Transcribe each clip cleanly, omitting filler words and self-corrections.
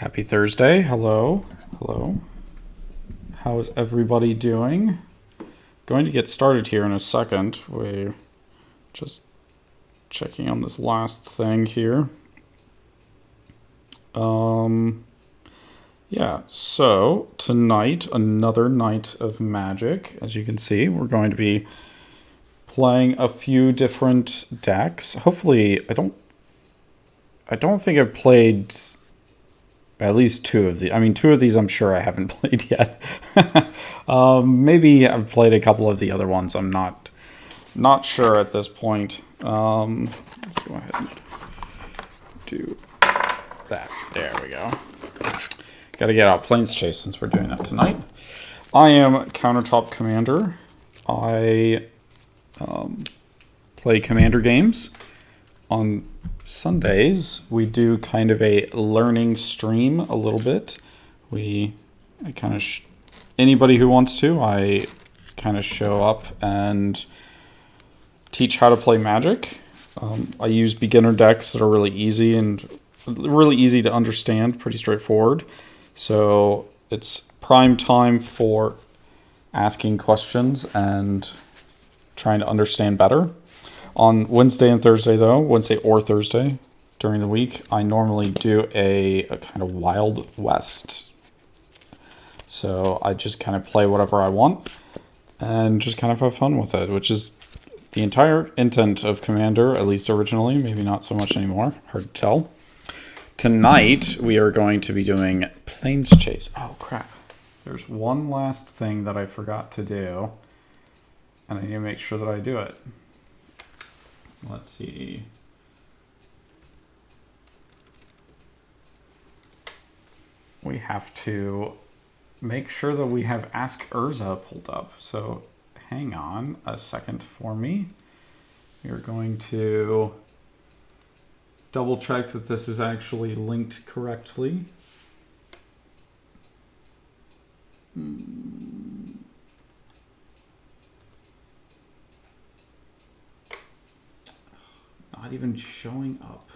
Happy Thursday. Hello. Hello. How is everybody doing? Going to get started here in a second. We're just checking on this last thing here. Yeah, so tonight, another night of Magic. As you can see, we're going to be playing a few different decks. Hopefully, I don't think I've played at least two of these. I mean, two of these I'm sure I haven't played yet. Maybe I've played a couple of the other ones. I'm not sure at this point. Let's go ahead and do that. There we go. Got to get out Plains Chase since we're doing that tonight. I am CounterTop Commander. I play Commander games. On Sundays, we do kind of a learning stream a little bit. I kind of anybody who wants to, I kind of show up and teach how to play Magic. I use beginner decks that are really easy to understand, pretty straightforward. So it's prime time for asking questions and trying to understand better. On Wednesday and Thursday, though, Wednesday or Thursday during the week, I normally do a kind of Wild West. So I just kind of play whatever I want and just kind of have fun with it, which is the entire intent of Commander, at least originally, maybe not so much anymore. Hard to tell. Tonight, we are going to be doing Plains Chase. Oh, crap. There's one last thing that I forgot to do, and I need to make sure that I do it. Let's see. We have to make sure that we have Ask Urza pulled up. So hang on a second for me. We're going to double check that this is actually linked correctly. Not even showing up.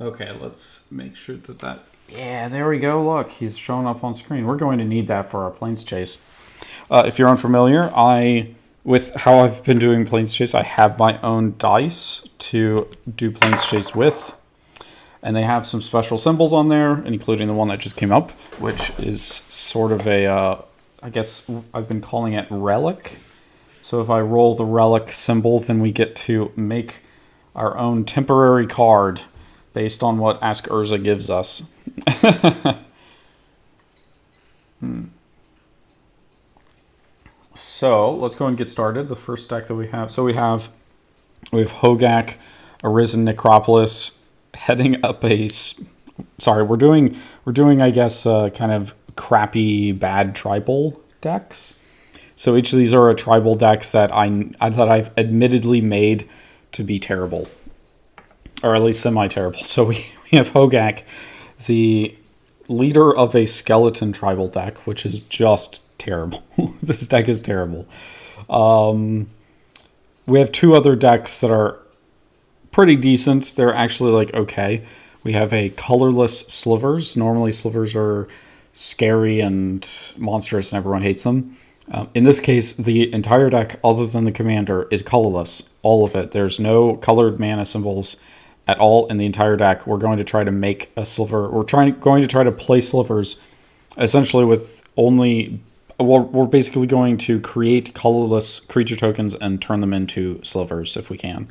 Okay, let's make sure that... Yeah, there we go. Look, he's showing up on screen. We're going to need that for our Plains Chase. If you're unfamiliar, with how I've been doing Plains Chase, I have my own dice to do Plains Chase with. And they have some special symbols on there, including the one that just came up, which is sort of a... I guess I've been calling it relic. So if I roll the relic symbol, then we get to make our own temporary card based on what Ask Urza gives us. So let's go and get started. The first deck that we have. So we have Hogak, Arisen Necropolis, heading up a... Sorry, we're doing I guess kind of crappy bad tribal decks. So each of these are a tribal deck that I've admittedly made to be terrible, or at least semi-terrible. So we have Hogak, the leader of a skeleton tribal deck, which is just terrible. This deck is terrible. We have two other decks that are pretty decent. They're actually like okay. We have a Colorless Slivers. Normally slivers are scary and monstrous and everyone hates them. In this case, the entire deck, other than the commander, is colorless. All of it. There's no colored mana symbols at all in the entire deck. We're going to try to make a sliver. We're going to try to play slivers essentially with only... We're basically going to create colorless creature tokens and turn them into slivers if we can.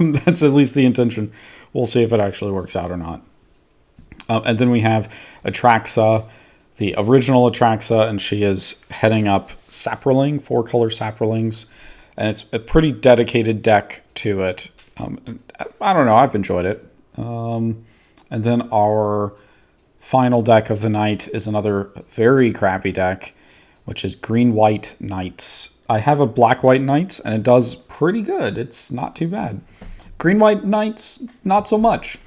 That's at least the intention. We'll see if it actually works out or not. And then we have Atraxa, the original Atraxa, and she is heading up Saproling, 4-color Saprolings. And it's a pretty dedicated deck to it. I don't know, I've enjoyed it. And then our final deck of the night is another very crappy deck, which is Green-White Knights. I have a Black-White Knights, and it does pretty good. It's not too bad. Green-White Knights, not so much.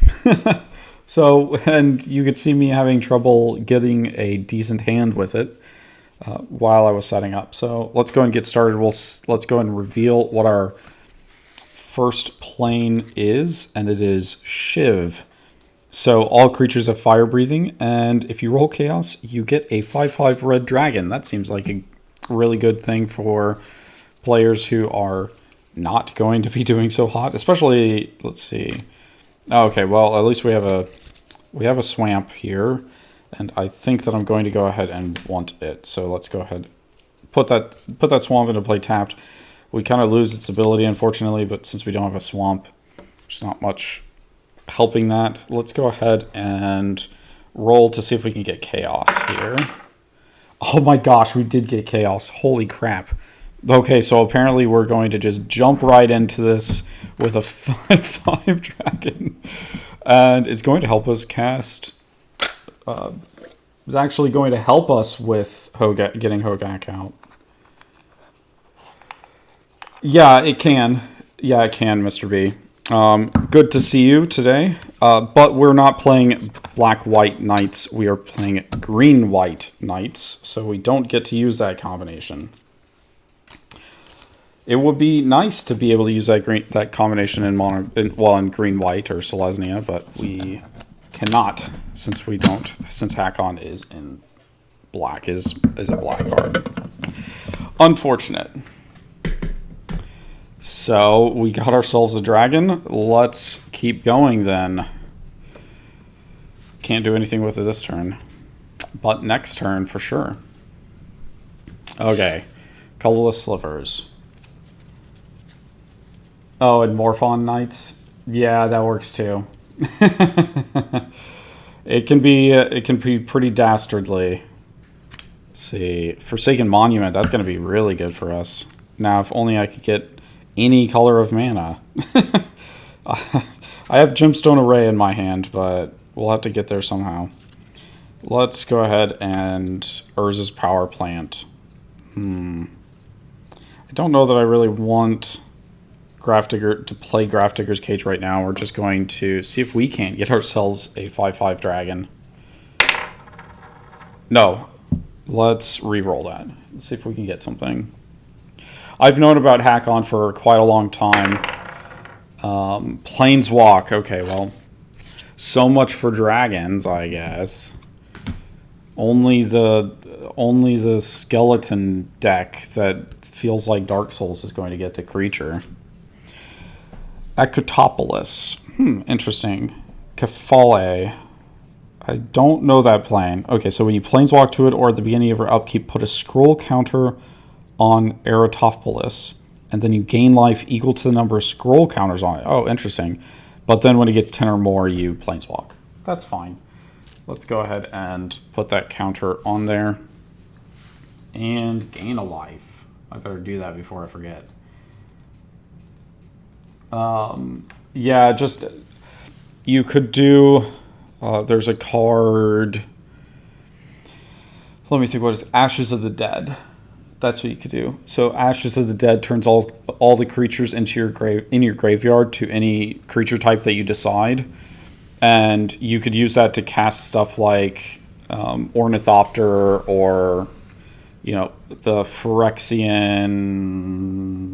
So, and you could see me having trouble getting a decent hand with it while I was setting up. So let's go and get started. Let's go and reveal what our first plane is, and it is Shiv. So all creatures have fire breathing, and if you roll chaos, you get a 5/5 red dragon. That seems like a really good thing for players who are not going to be doing so hot, especially, let's see. Okay, well, at least we have a swamp here, and I think that I'm going to go ahead and want it. So let's go ahead, put that swamp into play tapped. We kind of lose its ability, unfortunately, but since we don't have a swamp, there's not much helping that. Let's go ahead and roll to see if we can get chaos here. Oh my gosh, we did get chaos. Holy crap. Okay, so apparently we're going to just jump right into this with a 5/5 dragon. And it's going to help us cast... it's actually going to help us with getting Hogak out. Yeah, it can. Yeah, it can, Mr. B. Good to see you today. But we're not playing black-white knights. We are playing green-white knights, so we don't get to use that combination. It would be nice to be able to use that combination in green-white or Selesnya, but we cannot since Hakon is in black is a black card. Unfortunate. So we got ourselves a dragon. Let's keep going then. Can't do anything with it this turn, but next turn for sure. Okay, Colorless Slivers. Oh, and Morphon Knights. Yeah, that works too. It can be pretty dastardly. Let's see, Forsaken Monument. That's going to be really good for us. Now, if only I could get any color of mana. I have Gemstone Array in my hand, but we'll have to get there somehow. Let's go ahead and Urza's Power Plant. I don't know that I really want Grafdigger to play Grafdigger's Cage right now. We're just going to see if we can't get ourselves a 5/5 dragon. No. Let's re-roll that. Let's see if we can get something. I've known about Hakon for quite a long time. Planeswalk. Okay, well, so much for dragons, I guess. Only the skeleton deck that feels like Dark Souls is going to get the creature. Ecotopolis. Interesting. Kefale. I don't know that plane. Okay, so when you planeswalk to it or at the beginning of your upkeep, put a scroll counter on Erotopolis, and then you gain life equal to the number of scroll counters on it. Oh, interesting. But then when it gets 10 or more, you planeswalk. That's fine. Let's go ahead and put that counter on there. And gain a life. I better do that before I forget. Yeah, just... You could do... there's a card... Let me think, what is Ashes of the Dead? That's what you could do. So Ashes of the Dead turns all the creatures into your graveyard to any creature type that you decide. And you could use that to cast stuff like Ornithopter or, you know, the Phyrexian...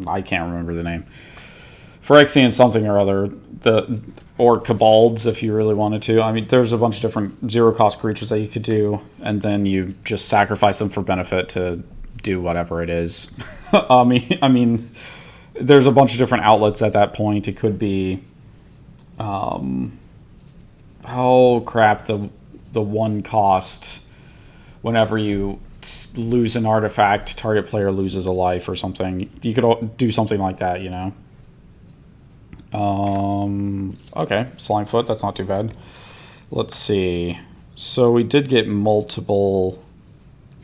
I can't remember the name. Phyrexian something or other. Or Cabalds if you really wanted to. I mean, there's a bunch of different zero-cost creatures that you could do. And then you just sacrifice them for benefit to do whatever it is. I mean, there's a bunch of different outlets at that point. It could be... oh crap, the one cost whenever you lose an artifact, target player loses a life or something. You could do something like that, you know. Okay, Slimefoot, that's not too bad. Let's see. So we did get multiple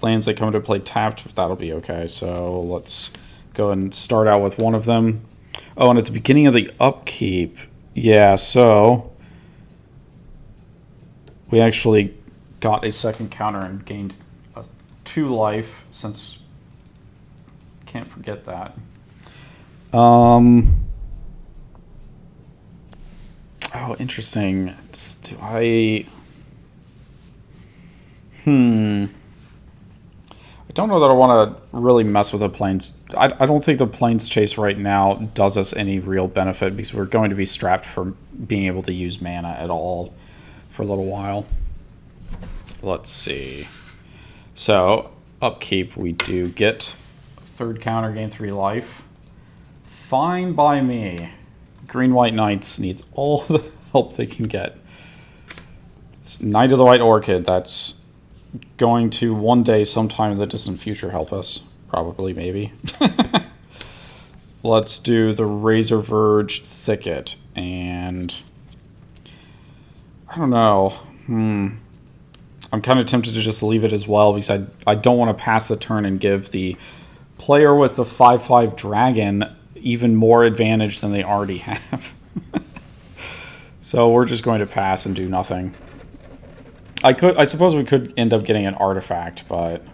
lands that come into play tapped, but that'll be okay. So let's go and start out with one of them. Oh, and at the beginning of the upkeep, yeah, so we actually got a second counter and gained 2 life, since can't forget that. Oh, interesting. I don't know that I want to really mess with the planes. I don't think the planes chase right now does us any real benefit because we're going to be strapped for being able to use mana at all for a little while. Let's see. So, upkeep, we do get third counter, gain 3 life. Fine by me. Green-White Knights needs all the help they can get. It's Knight of the White Orchid. That's going to one day, sometime in the distant future, help us. Probably, maybe. Let's do the Razor Verge Thicket. And I don't know. I'm kind of tempted to just leave it as well because I don't want to pass the turn and give the player with the 5/5 dragon even more advantage than they already have. So we're just going to pass and do nothing. I suppose we could end up getting an artifact, but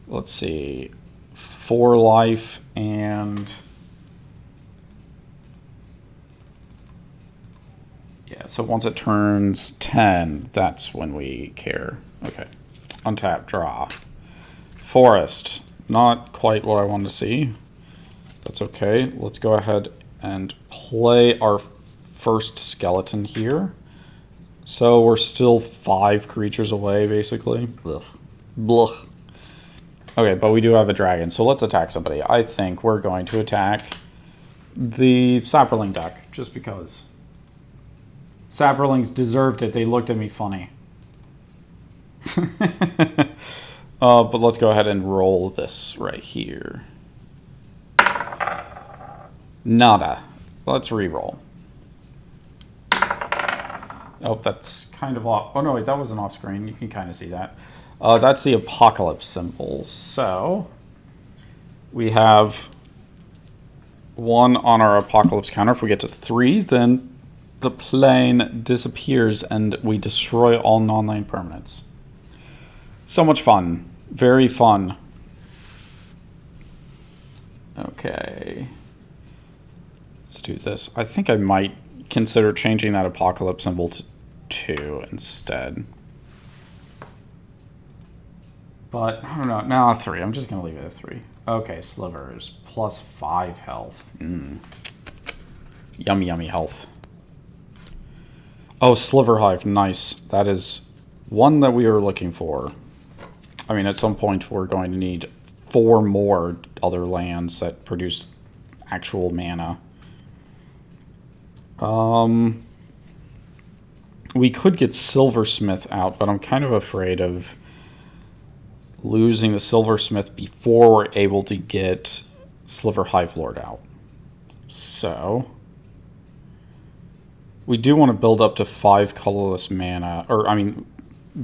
let's see. 4 life and yeah, so once it turns 10, that's when we care. Okay. Untap, draw. Forest. Not quite what I wanted to see. That's okay. Let's go ahead and play our first skeleton here. So we're still 5 creatures away, basically. Blech. Blech. Okay, but we do have a dragon, so let's attack somebody. I think we're going to attack the Saproling deck, just because. Saprolings deserved it. They looked at me funny. But let's go ahead and roll this right here. Nada. Let's re-roll. Oh, that's kind of off. Oh, no, wait, that wasn't off screen. You can kind of see that. That's the apocalypse symbol. So we have 1 on our apocalypse counter. If we get to 3, then the plane disappears and we destroy all non-land permanents. So much fun. Very fun. Okay. Let's do this. I think I might consider changing that apocalypse symbol to 2 instead. But, I don't know. No, 3. I'm just going to leave it at 3. Okay, Slivers. Plus 5 health. Yummy, yummy health. Oh, Sliver Hive. Nice. That is one that we were looking for. I mean, at some point, we're going to need 4 more other lands that produce actual mana. We could get Silversmith out, but I'm kind of afraid of losing the Silversmith before we're able to get Sliver Hive Lord out. So we do want to build up to 5 colorless mana, or I mean,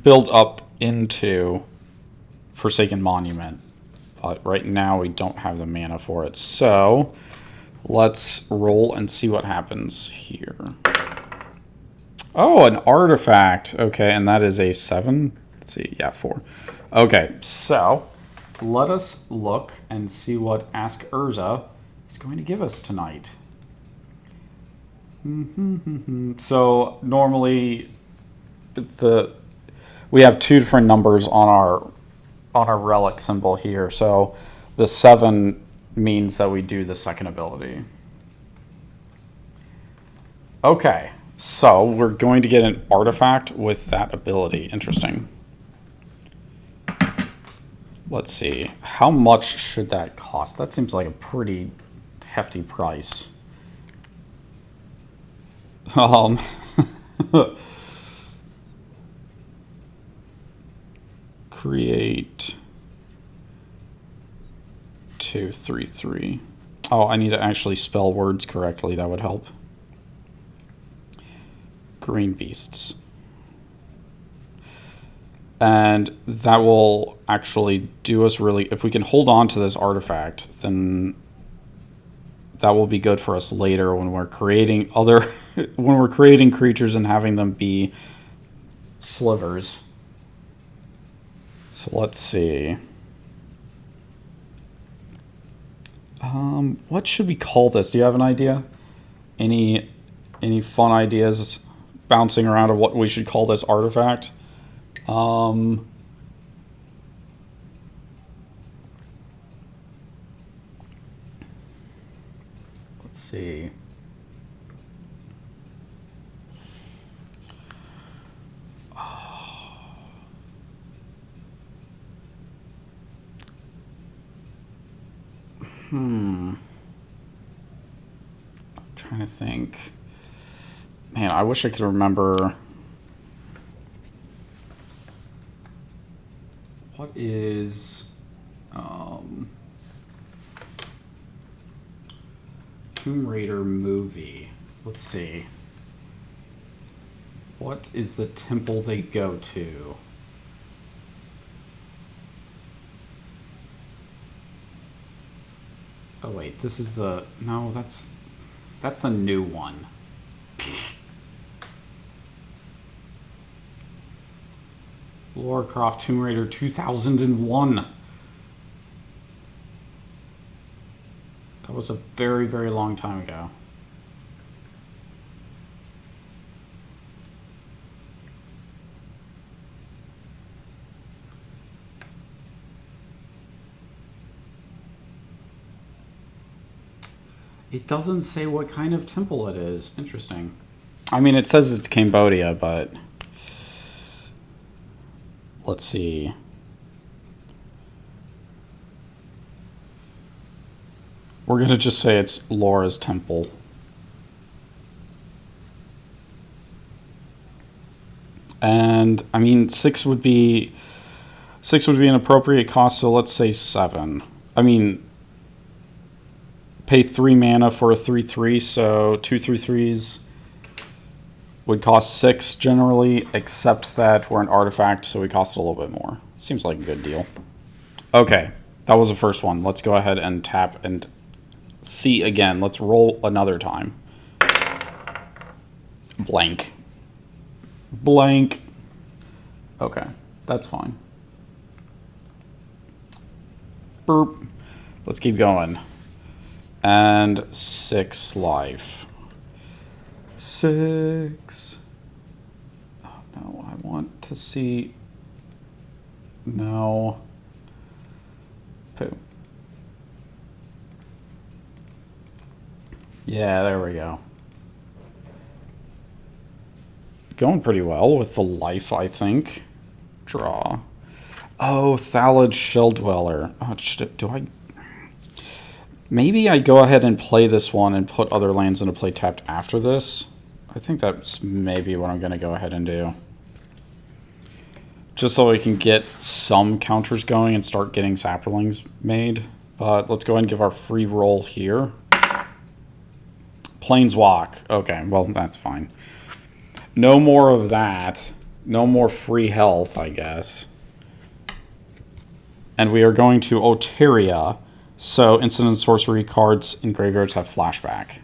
build up into Forsaken Monument. But right now we don't have the mana for it. So let's roll and see what happens here. Oh, an artifact. Okay, and that is a 7. Let's see. Yeah, 4. Okay, so let us look and see what Ask Urza is going to give us tonight. So normally we have 2 different numbers on our relic symbol here. So the 7 means that we do the second ability. Okay, so we're going to get an artifact with that ability. Interesting. Let's see. How much should that cost? That seems like a pretty hefty price. Create 2, 3, 3. Oh, I need to actually spell words correctly. That would help. Green beasts. And that will actually do us really... If we can hold on to this artifact, then that will be good for us later when we're creating other... when we're creating creatures and having them be slivers. So let's see. What should we call this? Do you have an idea? Any fun ideas bouncing around of what we should call this artifact? Let's see. I'm trying to think. Man, I wish I could remember. What is Tomb Raider movie? Let's see. What is the temple they go to? Oh wait, this is the... No, that's the new one. Lara Croft Tomb Raider 2001. That was a very, very long time ago. It doesn't say what kind of temple it is. Interesting. I mean, it says it's Cambodia, but... Let's see. We're going to just say it's Laura's temple. And, I mean, 6 would be an appropriate cost, so let's say 7. I mean, pay 3 mana for a 3/3, so 2 3/3s would cost 6 generally, except that we're an artifact, so we cost a little bit more. Seems like a good deal. Okay, that was the first one. Let's go ahead and tap and see again. Let's roll another time. Blank. Blank. Okay, that's fine. Burp. Let's keep going. And 6 life. 6. Oh no, I want to see. No. Poo. Yeah, there we go. Going pretty well with the life, I think. Draw. Oh, Thalid Shell Dweller. Oh, do I... Maybe I go ahead and play this one and put other lands into play tapped after this. I think that's maybe what I'm going to go ahead and do. Just so we can get some counters going and start getting Saprolings made. But let's go ahead and give our free roll here. Planeswalk. Okay, well, that's fine. No more of that. No more free health, I guess. And we are going to Oteria. So, instant and sorcery cards in graveyards have flashback.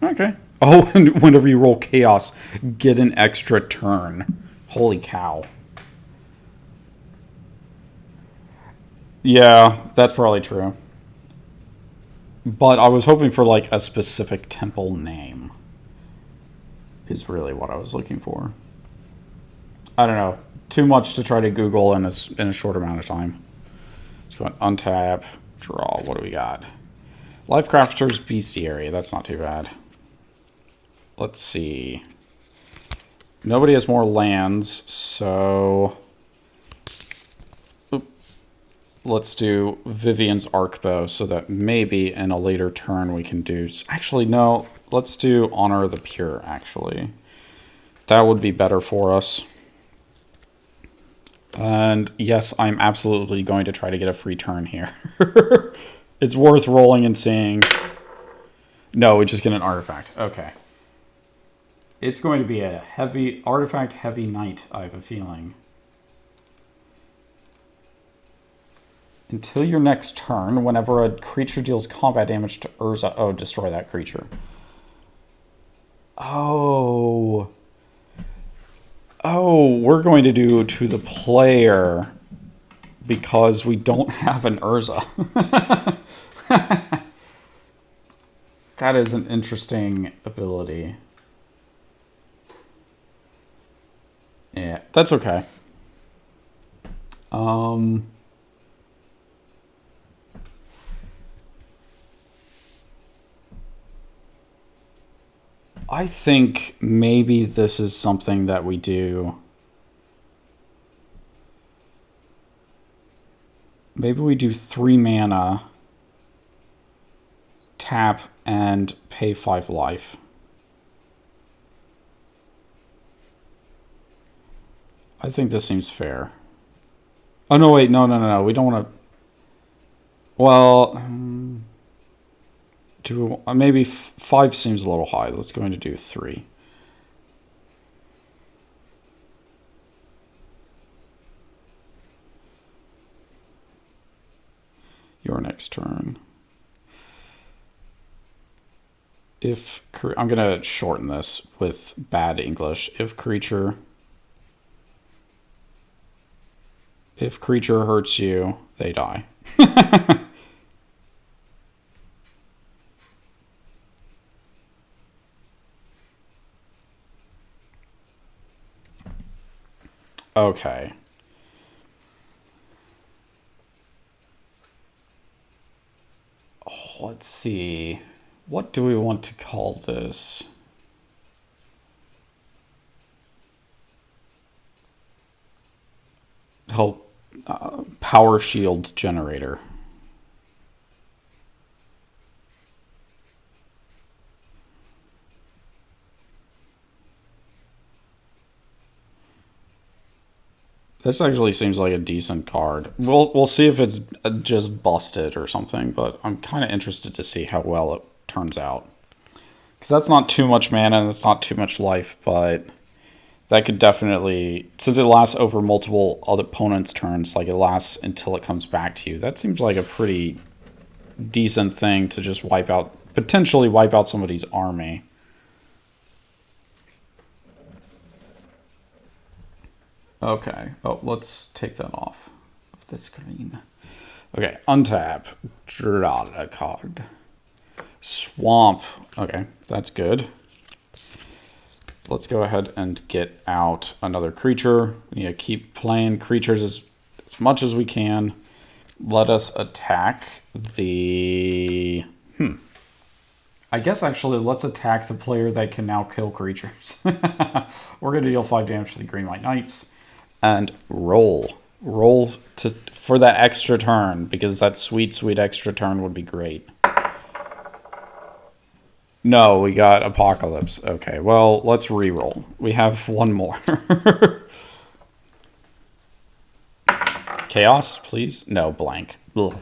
Okay. Oh, and whenever you roll chaos, get an extra turn. Holy cow. Yeah, that's probably true. But I was hoping for, like, a specific temple name. Is really what I was looking for. I don't know. Too much to try to Google in a short amount of time. Let's go and untap. Draw. What do we got? Lifecrafter's Bestiary. That's not too bad. Let's see. Nobody has more lands, so... Oop. Let's do Vivian's Arcbow so that maybe in a later turn we can do... Actually, no. Let's do Honor of the Pure, actually. That would be better for us. And yes, I'm absolutely going to try to get a free turn here. It's worth rolling and seeing. No, we just get an artifact. Okay. It's going to be a heavy, artifact-heavy night, I have a feeling. Until your next turn, whenever a creature deals combat damage to Urza... Oh, destroy that creature. Oh... Oh, we're going to do to the player because we don't have an Urza. That is an interesting ability. Yeah, that's okay. I think maybe this is something that we do. Maybe we do 3 mana, tap, and pay 5 life. I think this seems fair. Oh, no, wait. No. We don't want to... Well, maybe 5 seems a little high. Let's go into do 3. Your next turn. I'm going to shorten this with bad English. If creature hurts you, they die. Okay. Oh, let's see. What do we want to call this? Oh, power shield generator. This actually seems like a decent card. We'll see if it's just busted or something, but I'm kind of interested to see how well it turns out. Because that's not too much mana and it's not too much life, but that could definitely, since it lasts over multiple other opponents' turns, like it lasts until it comes back to you, that seems like a pretty decent thing to just potentially wipe out somebody's army. Okay. Oh, let's take that off of the screen. Okay, untap. Draw a card. Swamp. Okay, that's good. Let's go ahead and get out another creature. We need to keep playing creatures as much as we can. Let us attack the... I guess actually let's attack the player that can now kill creatures. We're going to deal 5 damage to the Green White Knights. And roll for that extra turn, because that sweet extra turn would be great. No, we got Apocalypse. Okay, well, let's re-roll. We have one more. Chaos, please? No, blank. Ugh.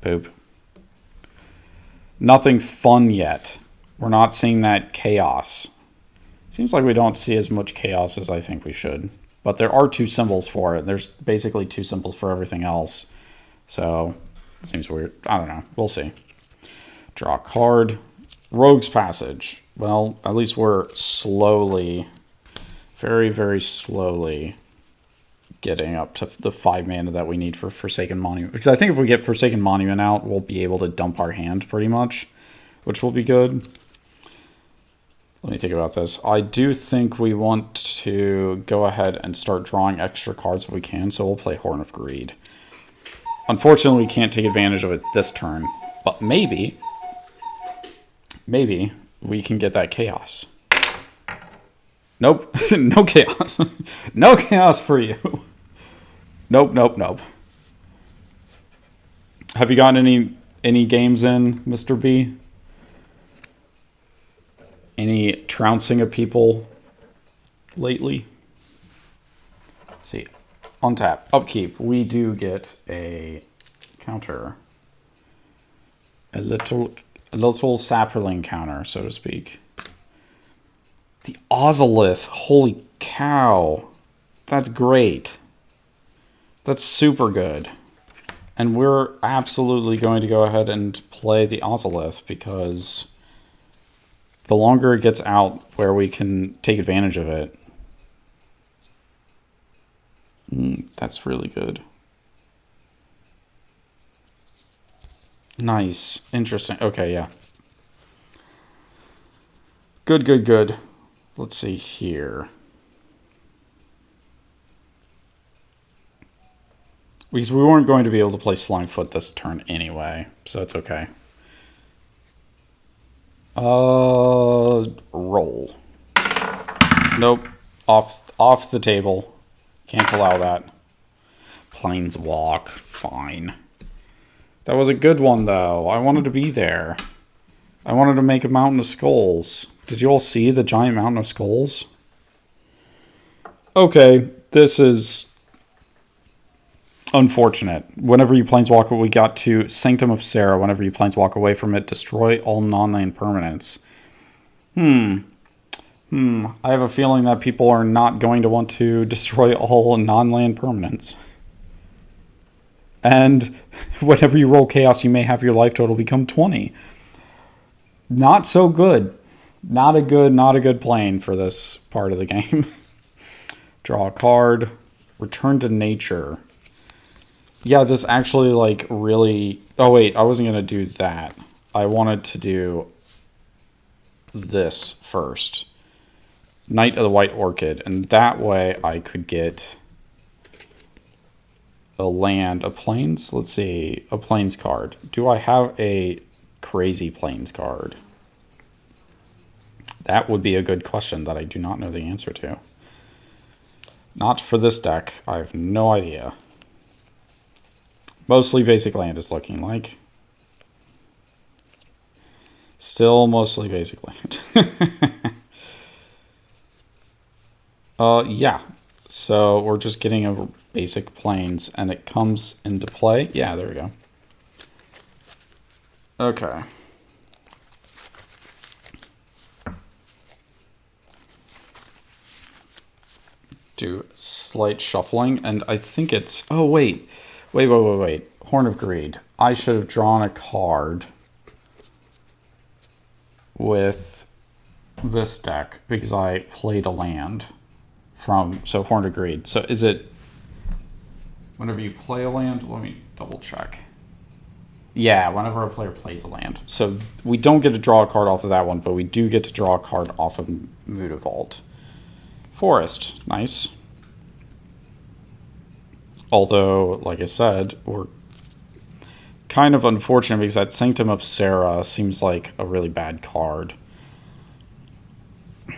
Poop. Nothing fun yet. We're not seeing that chaos. Seems like we don't see as much chaos as I think we should. But there are 2 symbols for it. There's basically 2 symbols for everything else. So, it seems weird. I don't know. We'll see. Draw a card. Rogue's Passage. Well, at least we're slowly, very, very slowly getting up to the 5 mana that we need for Forsaken Monument. Because I think if we get Forsaken Monument out, we'll be able to dump our hand pretty much, which will be good. Let me think about this. I do think we want to go ahead and start drawing extra cards if we can, so we'll play Horn of Greed. Unfortunately, we can't take advantage of it this turn, but maybe we can get that chaos. Nope. No chaos. No chaos for you. Nope. Have you gotten any games in, Mr. B? Any trouncing of people lately? Let's see. Untap. Upkeep. We do get a counter. A little Saproling counter, so to speak. The Ozolith. Holy cow. That's great. That's super good. And we're absolutely going to go ahead and play the Ozolith because the longer it gets out where we can take advantage of it, that's really good. Nice. Interesting. Okay, yeah. Good. Let's see here. Because we weren't going to be able to play Slimefoot this turn anyway, so it's okay. Nope. Off the table. Can't allow that. Planeswalk. Fine. That was a good one, though. I wanted to be there. I wanted to make a mountain of skulls. Did you all see the giant mountain of skulls? Okay, this is unfortunate. Whenever you planeswalk, we got to Sanctum of Sarah. Whenever you planeswalk away from it, destroy all non-land permanents. I have a feeling that people are not going to want to destroy all non-land permanents. And whenever you roll chaos, you may have your life total become 20. Not so good. Not a good plane for this part of the game. Draw a card. Return to nature. Yeah, this actually, like, really... Oh, wait, I wasn't going to do that. I wanted to do this first. Knight of the White Orchid. And that way I could get a land, a plains. Let's see, a plains card. Do I have a crazy plains card? That would be a good question that I do not know the answer to. Not for this deck. I have no idea. Mostly basic land is looking like. Still mostly basic land. Yeah. So we're just getting a basic plains and it comes into play. Yeah, there we go. Okay. Do slight shuffling, and I think it's... Oh, wait. Wait. Horn of Greed. I should have drawn a card with this deck because I played a land from... So, Horn of Greed. So, is it... Whenever you play a land... Let me double check. Yeah, whenever a player plays a land. So, we don't get to draw a card off of that one, but we do get to draw a card off of Mutavault. Forest. Nice. Although, like I said, we're kind of unfortunate because that Sanctum of Sarah seems like a really bad card.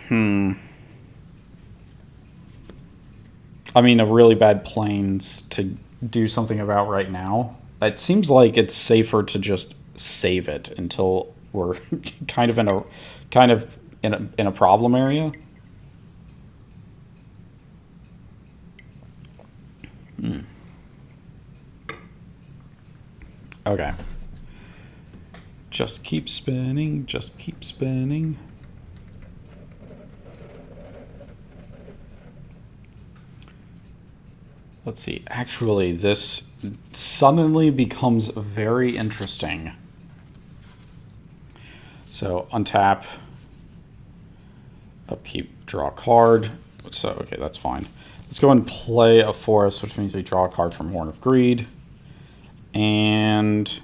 I mean, a really bad plains to do something about right now. It seems like it's safer to just save it until we're kind of in a problem area. Okay. Just keep spinning. Just keep spinning. Let's see. Actually, this suddenly becomes very interesting. So, untap. Upkeep, draw a card. So, okay, that's fine. Let's go and play a forest, which means we draw a card from Horn of Greed. And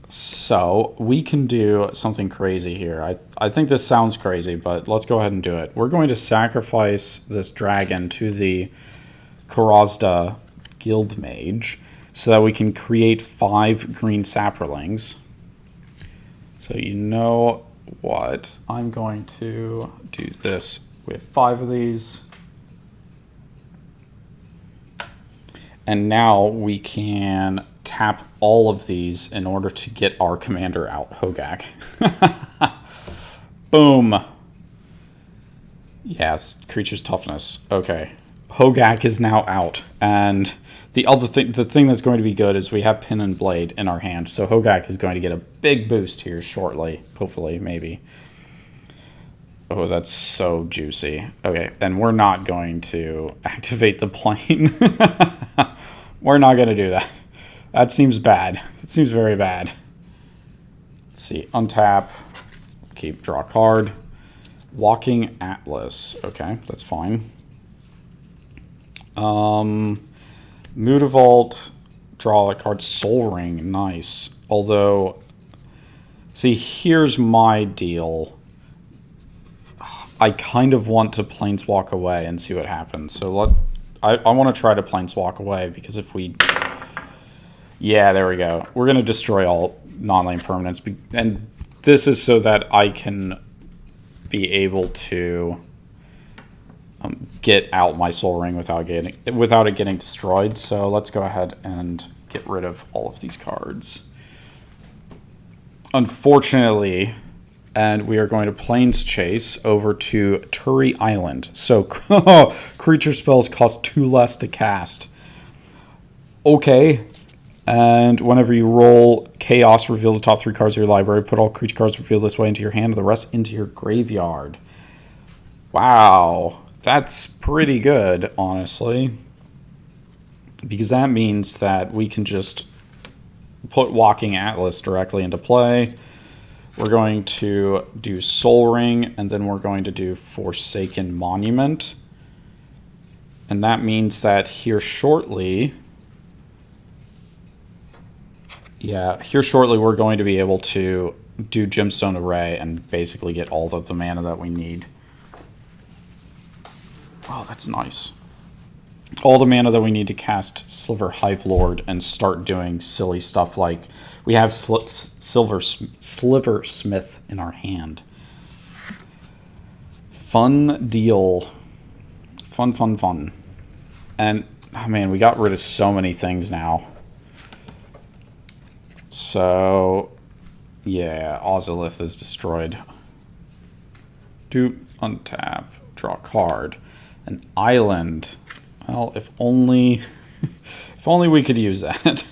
so we can do something crazy here. I think this sounds crazy, but let's go ahead and do it. We're going to sacrifice this dragon to the Karazda Guild Mage so that we can create 5 green Saprolings. So you know what? I'm going to do this. We have 5 of these. And now we can tap all of these in order to get our commander out, Hogak. Boom. Yes, creature's toughness. Okay. Hogak is now out. And the thing that's going to be good is we have Pin and Blade in our hand. So Hogak is going to get a big boost here shortly. Hopefully, maybe. Oh, that's so juicy. Okay, and we're not going to activate the plane. We're not going to do that. That seems bad. It seems very bad. Let's see. Untap. Keep, draw a card. Walking Atlas. Okay, that's fine. Mutavault. Draw a card. Soul Ring. Nice. Although, see, here's my deal. I kind of want to planeswalk away and see what happens. So I want to try to planeswalk away because if we... Yeah, there we go. We're going to destroy all non-lane permanents. And this is so that I can be able to get out my Soul Ring without it getting destroyed. So let's go ahead and get rid of all of these cards. Unfortunately, and we are going to Plains Chase over to Turi Island. So creature spells cost 2 less to cast. Okay. And whenever you roll Chaos, reveal the top 3 cards of your library. Put all creature cards revealed this way into your hand and the rest into your graveyard. Wow. That's pretty good, honestly. Because that means that we can just put Walking Atlas directly into play. We're going to do Soul Ring, and then we're going to do Forsaken Monument. And that means that here shortly... Yeah, here shortly we're going to be able to do Gemstone Array and basically get all of the mana that we need. Oh, that's nice. All the mana that we need to cast Silver Hive Lord and start doing silly stuff like we have Sliver Smith in our hand. Fun deal. Fun. And, oh man, we got rid of so many things now. So, yeah, Ozolith is destroyed. Do untap, draw a card. An island. Well, if only we could use that.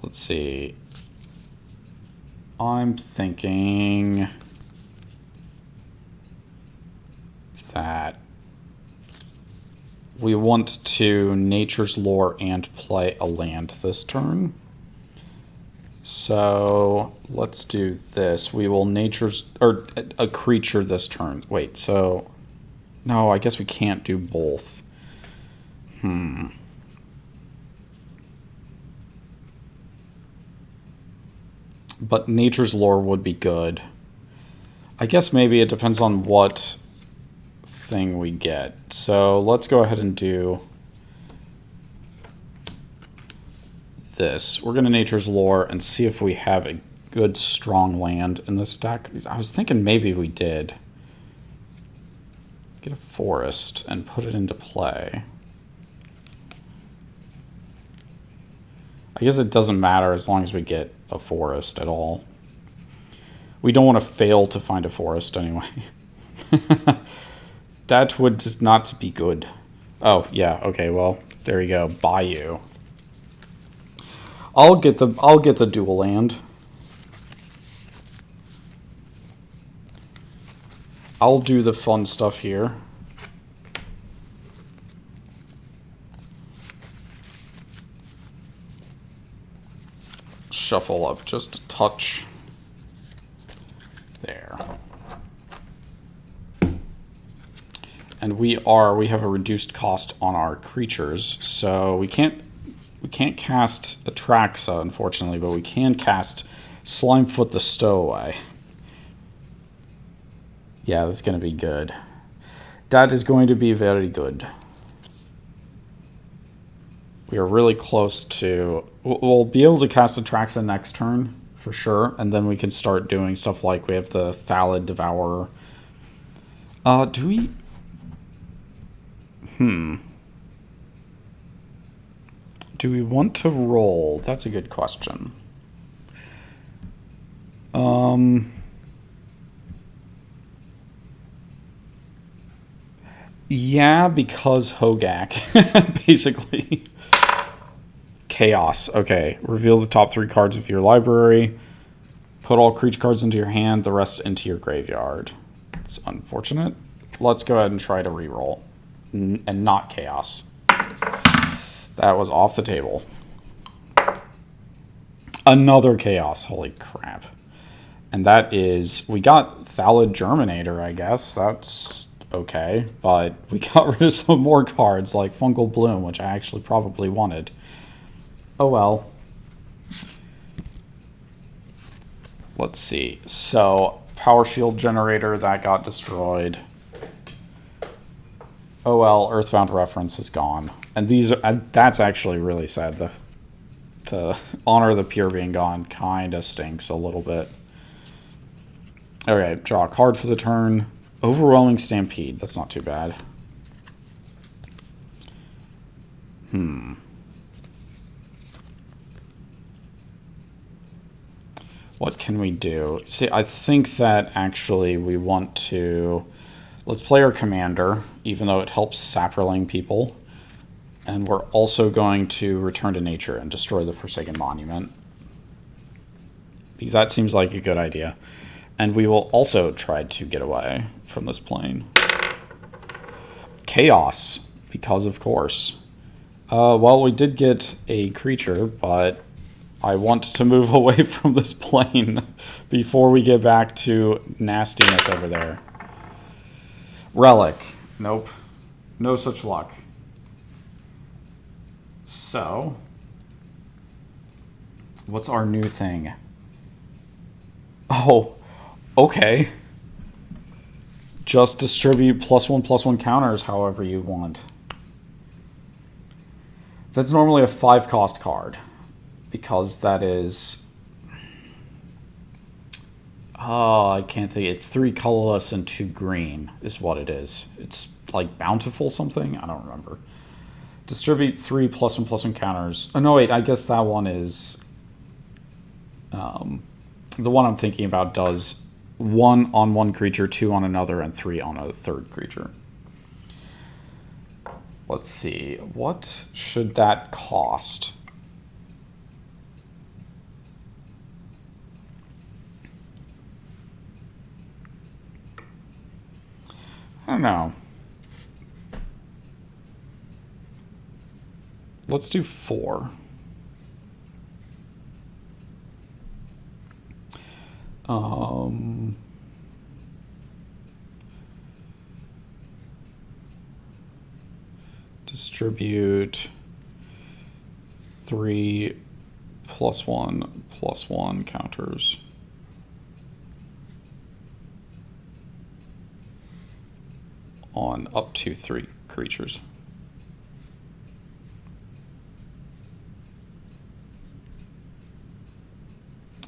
Let's see. I'm thinking that we want to Nature's Lore and play a land this turn. So let's do this. We will a creature this turn. Wait, so no, I guess we can't do both. But Nature's Lore would be good. I guess maybe it depends on what thing we get. So let's go ahead and do this. We're going to Nature's Lore and see if we have a good strong land in this deck. I was thinking maybe we did. Get a forest and put it into play. I guess it doesn't matter as long as we get a forest at all. We don't want to fail to find a forest anyway. That would just not be good. Oh, yeah, okay, well, there you go. Bayou. I'll get the dual land. I'll do the fun stuff here. Shuffle up just a touch. There. And we have a reduced cost on our creatures, so we can't cast Atraxa, unfortunately, but we can cast Slimefoot the Stowaway. Yeah, that's going to be good. That is going to be very good. We are really close to... We'll be able to cast Atraxa next turn, for sure, and then we can start doing stuff like we have the Thallid Devourer. Do we... Do we want to roll? That's a good question. Yeah, because Hogak, basically. Chaos. Okay, reveal the top 3 cards of your library. Put all creature cards into your hand, the rest into your graveyard. It's unfortunate. Let's go ahead and try to reroll. And not Chaos. That was off the table. Another Chaos. Holy crap. And that is... We got Thallid Germinator, I guess. That's okay. But we got rid of some more cards, like Fungal Bloom, which I actually probably wanted. Oh well. Let's see. So, Power Shield Generator, that got destroyed. Oh well, Earthbound Reference is gone. And these are, that's actually really sad. The Honor of the Pure being gone kind of stinks a little bit. Okay, draw a card for the turn. Overwhelming Stampede. That's not too bad. What can we do? See, I think that actually we want to... Let's play our commander, even though it helps Saproling people. And we're also going to return to nature and destroy the Forsaken Monument. Because that seems like a good idea. And we will also try to get away from this plane. Chaos, because of course. Well, we did get a creature, but I want to move away from this plane before we get back to nastiness over there. Relic. Nope. No such luck. So, what's our new thing? Oh, okay. Just distribute +1/+1 counters however you want. That's normally a 5-cost card. Because that is... Oh, I can't think. It's 3 colorless and 2 green is what it is. It's like bountiful something? I don't remember. Distribute 3 +1/+1 counters. Oh, no, wait. I guess that one is... the one I'm thinking about does 1 on one creature, 2 on another, and 3 on a third creature. Let's see. What should that cost? I don't know. Let's do 4. Distribute 3 +1/+1 counters. On up to 3 creatures.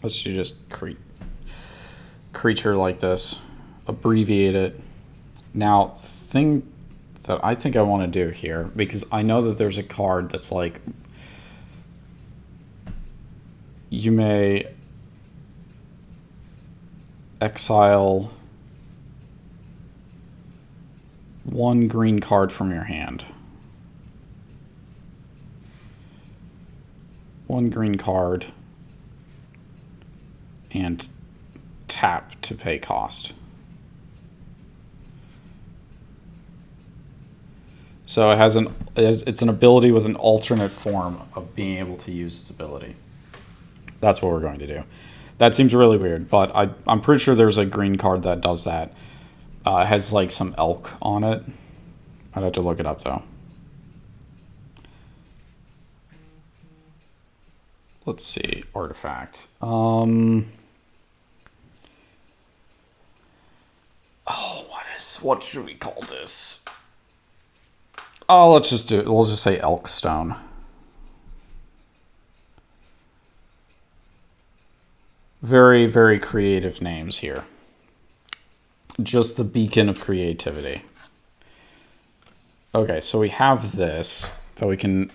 Let's do just creature like this. Abbreviate it. Now, thing that I think I want to do here, because I know that there's a card that's like, you may exile 1 green card from your hand. 1 green card and tap to pay cost. So it has it's an ability with an alternate form of being able to use its ability. That's what we're going to do. That seems really weird, but I'm pretty sure there's a green card that does that. It has like some elk on it. I'd have to look it up though. Let's see, artifact. What should we call this? Oh, let's just do it. We'll just say elk stone. Very, very creative names here. Just the beacon of creativity. Okay, so we have this that we can...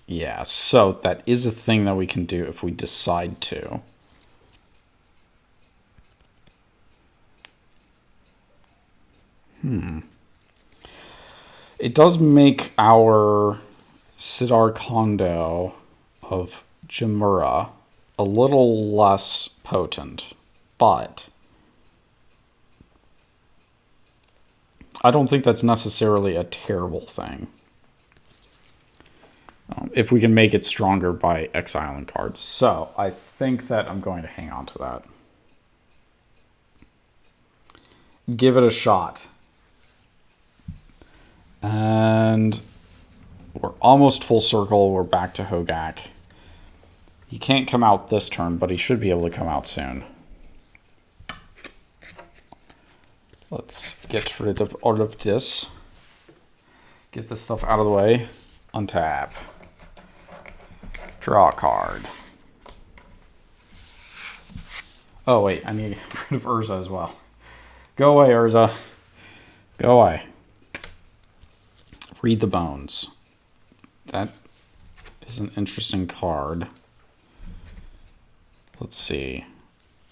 Yeah, so that is a thing that we can do if we decide to. It does make our Sidar Kondo of Jamura a little less potent, but I don't think that's necessarily a terrible thing. If we can make it stronger by exiling cards. So I think that I'm going to hang on to that. Give it a shot. And we're almost full circle. We're back to Hogak. He can't come out this turn, but he should be able to come out soon. Let's get rid of all of this. Get this stuff out of the way. Untap. Draw a card. Oh, wait, I need to get rid of Urza as well. Go away, Urza. Go away. Read the Bones. That is an interesting card. Let's see.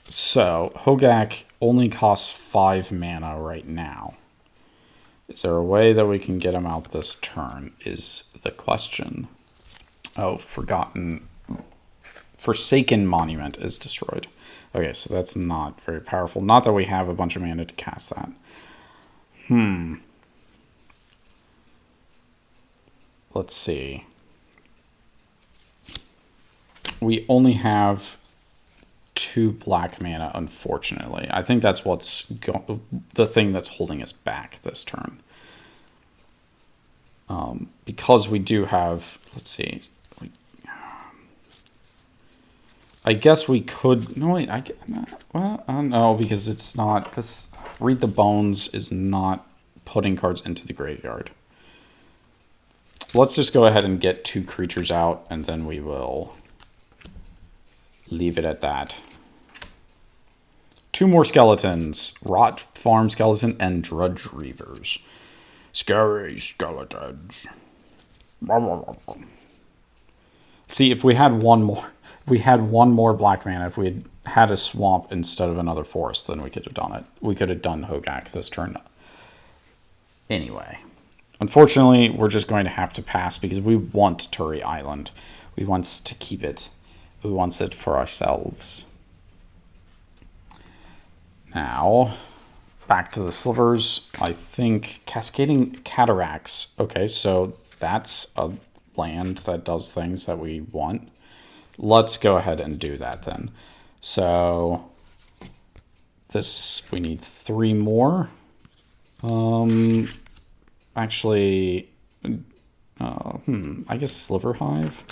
So, Hogak only costs 5 mana right now. Is there a way that we can get him out this turn is the question. Oh, Forsaken Monument is destroyed. Okay, so that's not very powerful. Not that we have a bunch of mana to cast that. Let's see. We only have 2 black mana, unfortunately. I think that's the thing that's holding us back this turn. Because we do have, let's see. I guess we could, no wait, well, no, because it's not, this, Read the Bones is not putting cards into the graveyard. Let's just go ahead and get 2 creatures out, and then we will leave it at that. 2 more skeletons. Rot Farm Skeleton and Drudge Reavers. Scary skeletons. See, if we had one more black mana, if we had a swamp instead of another forest, then we could have done it. We could have done Hogak this turn. Anyway. Unfortunately, we're just going to have to pass because we want Turi Island. We want to keep it. We want it for ourselves. Now, back to the slivers. I think Cascading Cataracts. Okay, so that's a land that does things that we want. Let's go ahead and do that then. So, we need 3 more. Actually, I guess Sliver Hive.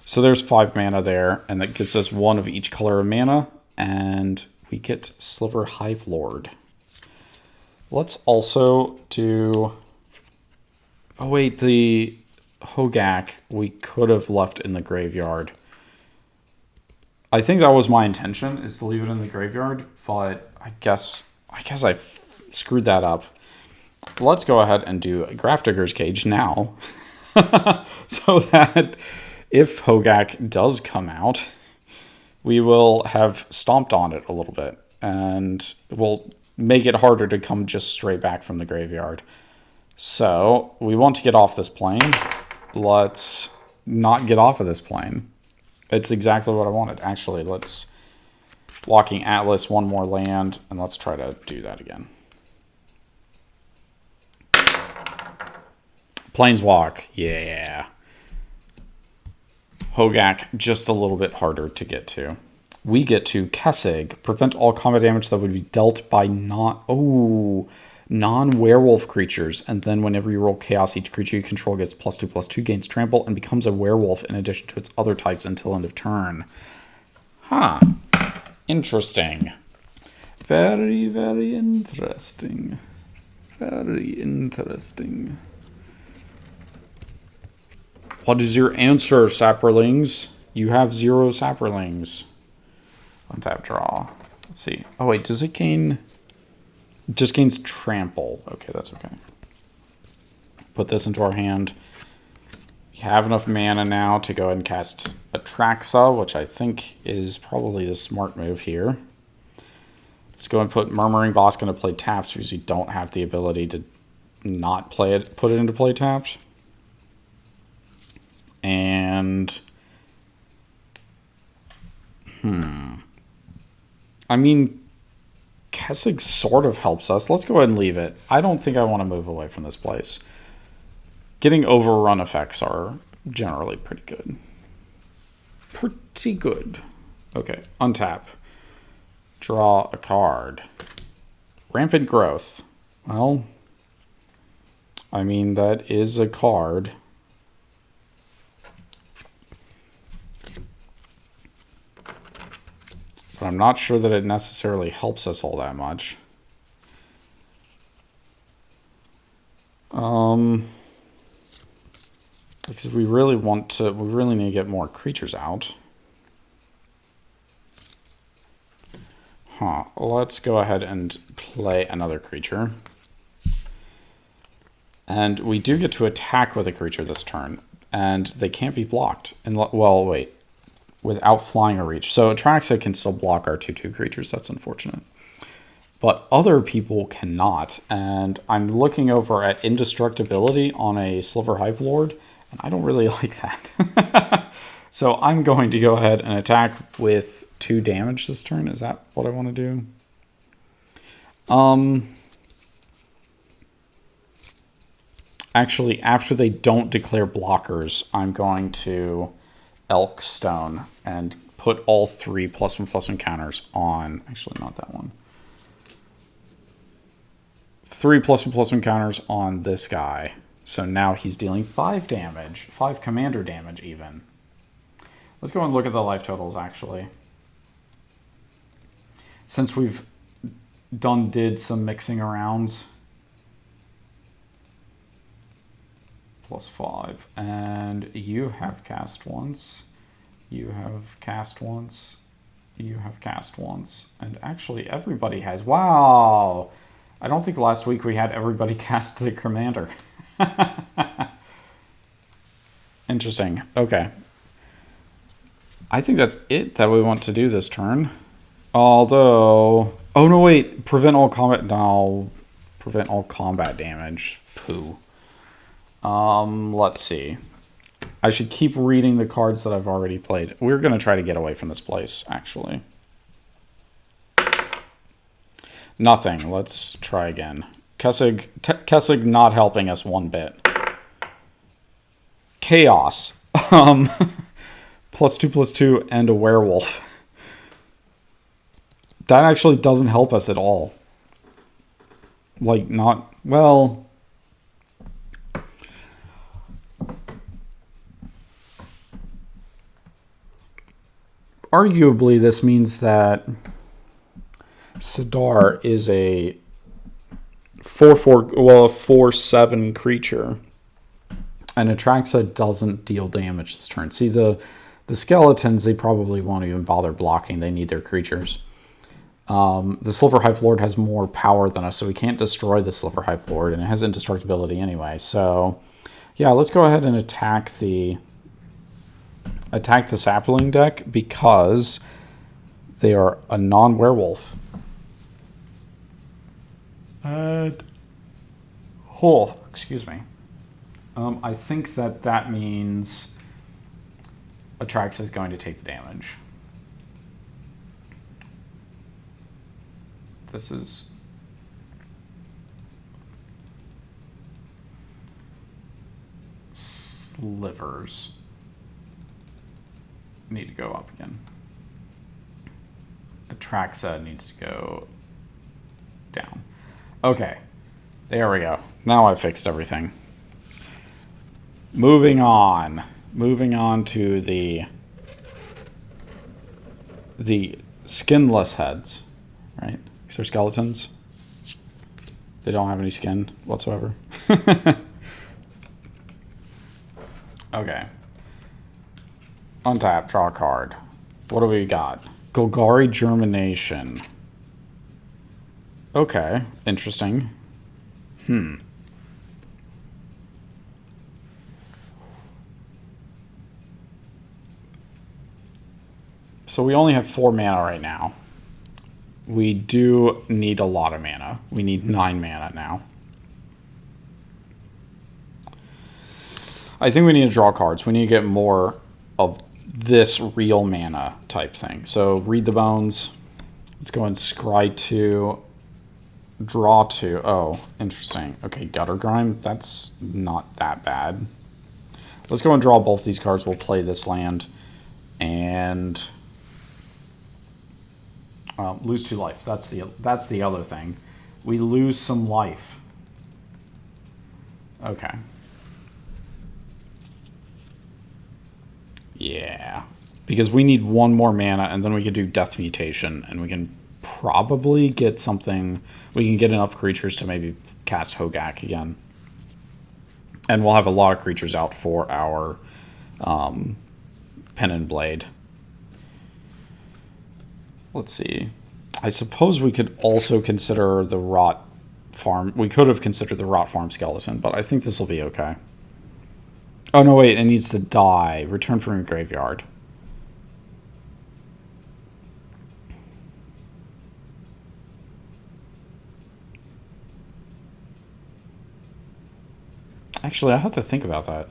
So there's 5 mana there, and that gets us 1 of each color of mana, and we get Sliver Hive Lord. Let's also do... Oh wait, the Hogak we could have left in the graveyard. I think that was my intention, is to leave it in the graveyard, but I guess I screwed that up. Let's go ahead and do a Grafdigger's Cage now. So that if Hogak does come out, we will have stomped on it a little bit. And we'll make it harder to come just straight back from the graveyard. So we want to get off this plane. Let's not get off of this plane. It's exactly what I wanted. Actually, let's... Walking Atlas, 1 more land, and let's try to do that again. Planeswalk, yeah. Hogak, just a little bit harder to get to. We get to Kessig. Prevent all combat damage that would be dealt by non-werewolf creatures. And then whenever you roll Chaos, each creature you control gets +2/+2, gains trample, and becomes a werewolf in addition to its other types until end of turn. Huh. Interesting. Very, very interesting. Very interesting. What is your answer, Saprolings? You have 0 Saprolings. Untap draw. Let's see. Oh wait, does it gain... It just gains trample. Okay, that's okay. Put this into our hand. We have enough mana now to go ahead and cast Atraxa, which I think is probably the smart move here. Let's go and put Murmuring Bosk into play tapped because we don't have the ability to not play it, put it into play tapped. And I mean, Kessig sort of helps us. Let's go ahead and leave it. I don't think I want to move away from this place. Getting overrun effects are generally pretty good. Pretty good. Okay, untap. Draw a card. Rampant Growth. Well, I mean, that is a card. But I'm not sure that it necessarily helps us all that much. Because we really need to get more creatures out. Huh. Let's go ahead and play another creature. And we do get to attack with a creature this turn. And they can't be blocked. And well, wait. Without flying or reach. So Atraxa can still block our 2/2 creatures. That's unfortunate. But other people cannot. And I'm looking over at indestructibility on a Sliver Hive Lord. And I don't really like that. So I'm going to go ahead and attack with 2 damage this turn. Is that what I want to do? Actually, after they don't declare blockers, I'm going to Elk Stone and put all 3 +1/+1 counters on. Actually, not that one. 3 +1/+1 counters on this guy. So now he's dealing 5 damage, 5 commander damage even. Let's go and look at the life totals actually. Since we've did some mixing arounds. +5. And you have cast once. You have cast once. You have cast once. And actually everybody has. Wow! I don't think last week we had everybody cast the commander. Interesting. Okay. I think that's it that we want to do this turn. Although... Oh, no, wait. Prevent all combat... No. Prevent all combat damage. Poo. Let's see. I should keep reading the cards that I've already played. We're going to try to get away from this place, actually. Nothing. Let's try again. Kessig not helping us one bit. Chaos. +2/+2 and a werewolf. That actually doesn't help us at all. Like, not... Well... Arguably, this means that Sidar is a 4/4, well, a 4/7 creature, and Atraxa doesn't deal damage this turn. See, the skeletons, they probably won't even bother blocking. They need their creatures. The Sliver Hive Lord has more power than us, so we can't destroy the Sliver Hive Lord, and it has indestructibility anyway. So, yeah, let's go ahead and attack the Sapling deck because they are a non-werewolf. Excuse me. I think that means Atraxa is going to take the damage. This is... Slivers. Need to go up again. Atraxa needs to go down. Okay. There we go. Now I've fixed everything. Moving on. Moving on to the skinless heads, right? These are skeletons. They don't have any skin whatsoever. Okay. Untap, draw a card. What do we got? Golgari Germination. Okay, interesting. So we only have 4 mana right now. We do need a lot of mana. We need 9 mana now. I think we need to draw cards. We need to get more of this real mana type thing. So read the bones. Let's go and scry 2. Draw 2. Oh, interesting. Okay, Gutter Grime. That's not that bad. Let's go and draw both these cards. We'll play this land. And... lose 2 life. That's the other thing. We lose some life. Okay. Yeah. Because we need 1 more mana, and then we can do Death Mutation, and we can probably get something... We can get enough creatures to maybe cast Hogak again. And we'll have a lot of creatures out for our Pen and Blade. Let's see. I suppose we could also consider the rot farm. We could have considered the rot farm skeleton, but I think this will be okay. Oh, no, wait. It needs to die. Return from your graveyard. Actually, I have to think about that.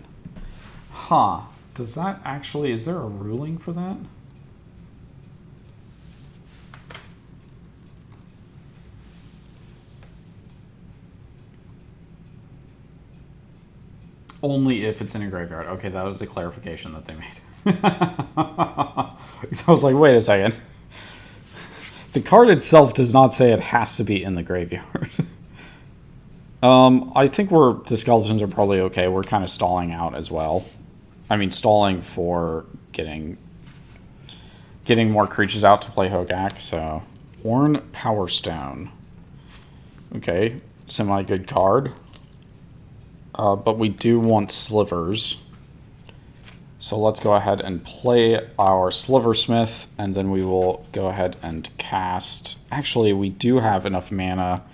Huh. Does that actually... Is there a ruling for that? Only if it's in your graveyard. Okay, that was a clarification that they made. I was like, wait a second. The card itself does not say it has to be in the graveyard. I think the skeletons are probably okay. We're kind of stalling out as well. I mean, stalling for getting more creatures out to play Hogak. So, Worn Power Stone. Okay, semi-good card. But we do want slivers. So let's go ahead and play our Sliversmith, and then we will go ahead and cast... Actually, we do have enough mana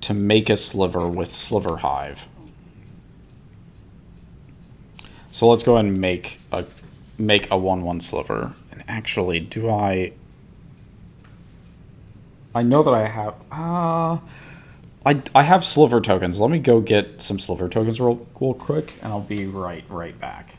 to make a sliver with Sliver Hive. So let's go ahead and make a 1/1 sliver. And actually, do I know that I have... I have sliver tokens. Let me go get some sliver tokens real quick, and I'll be right back.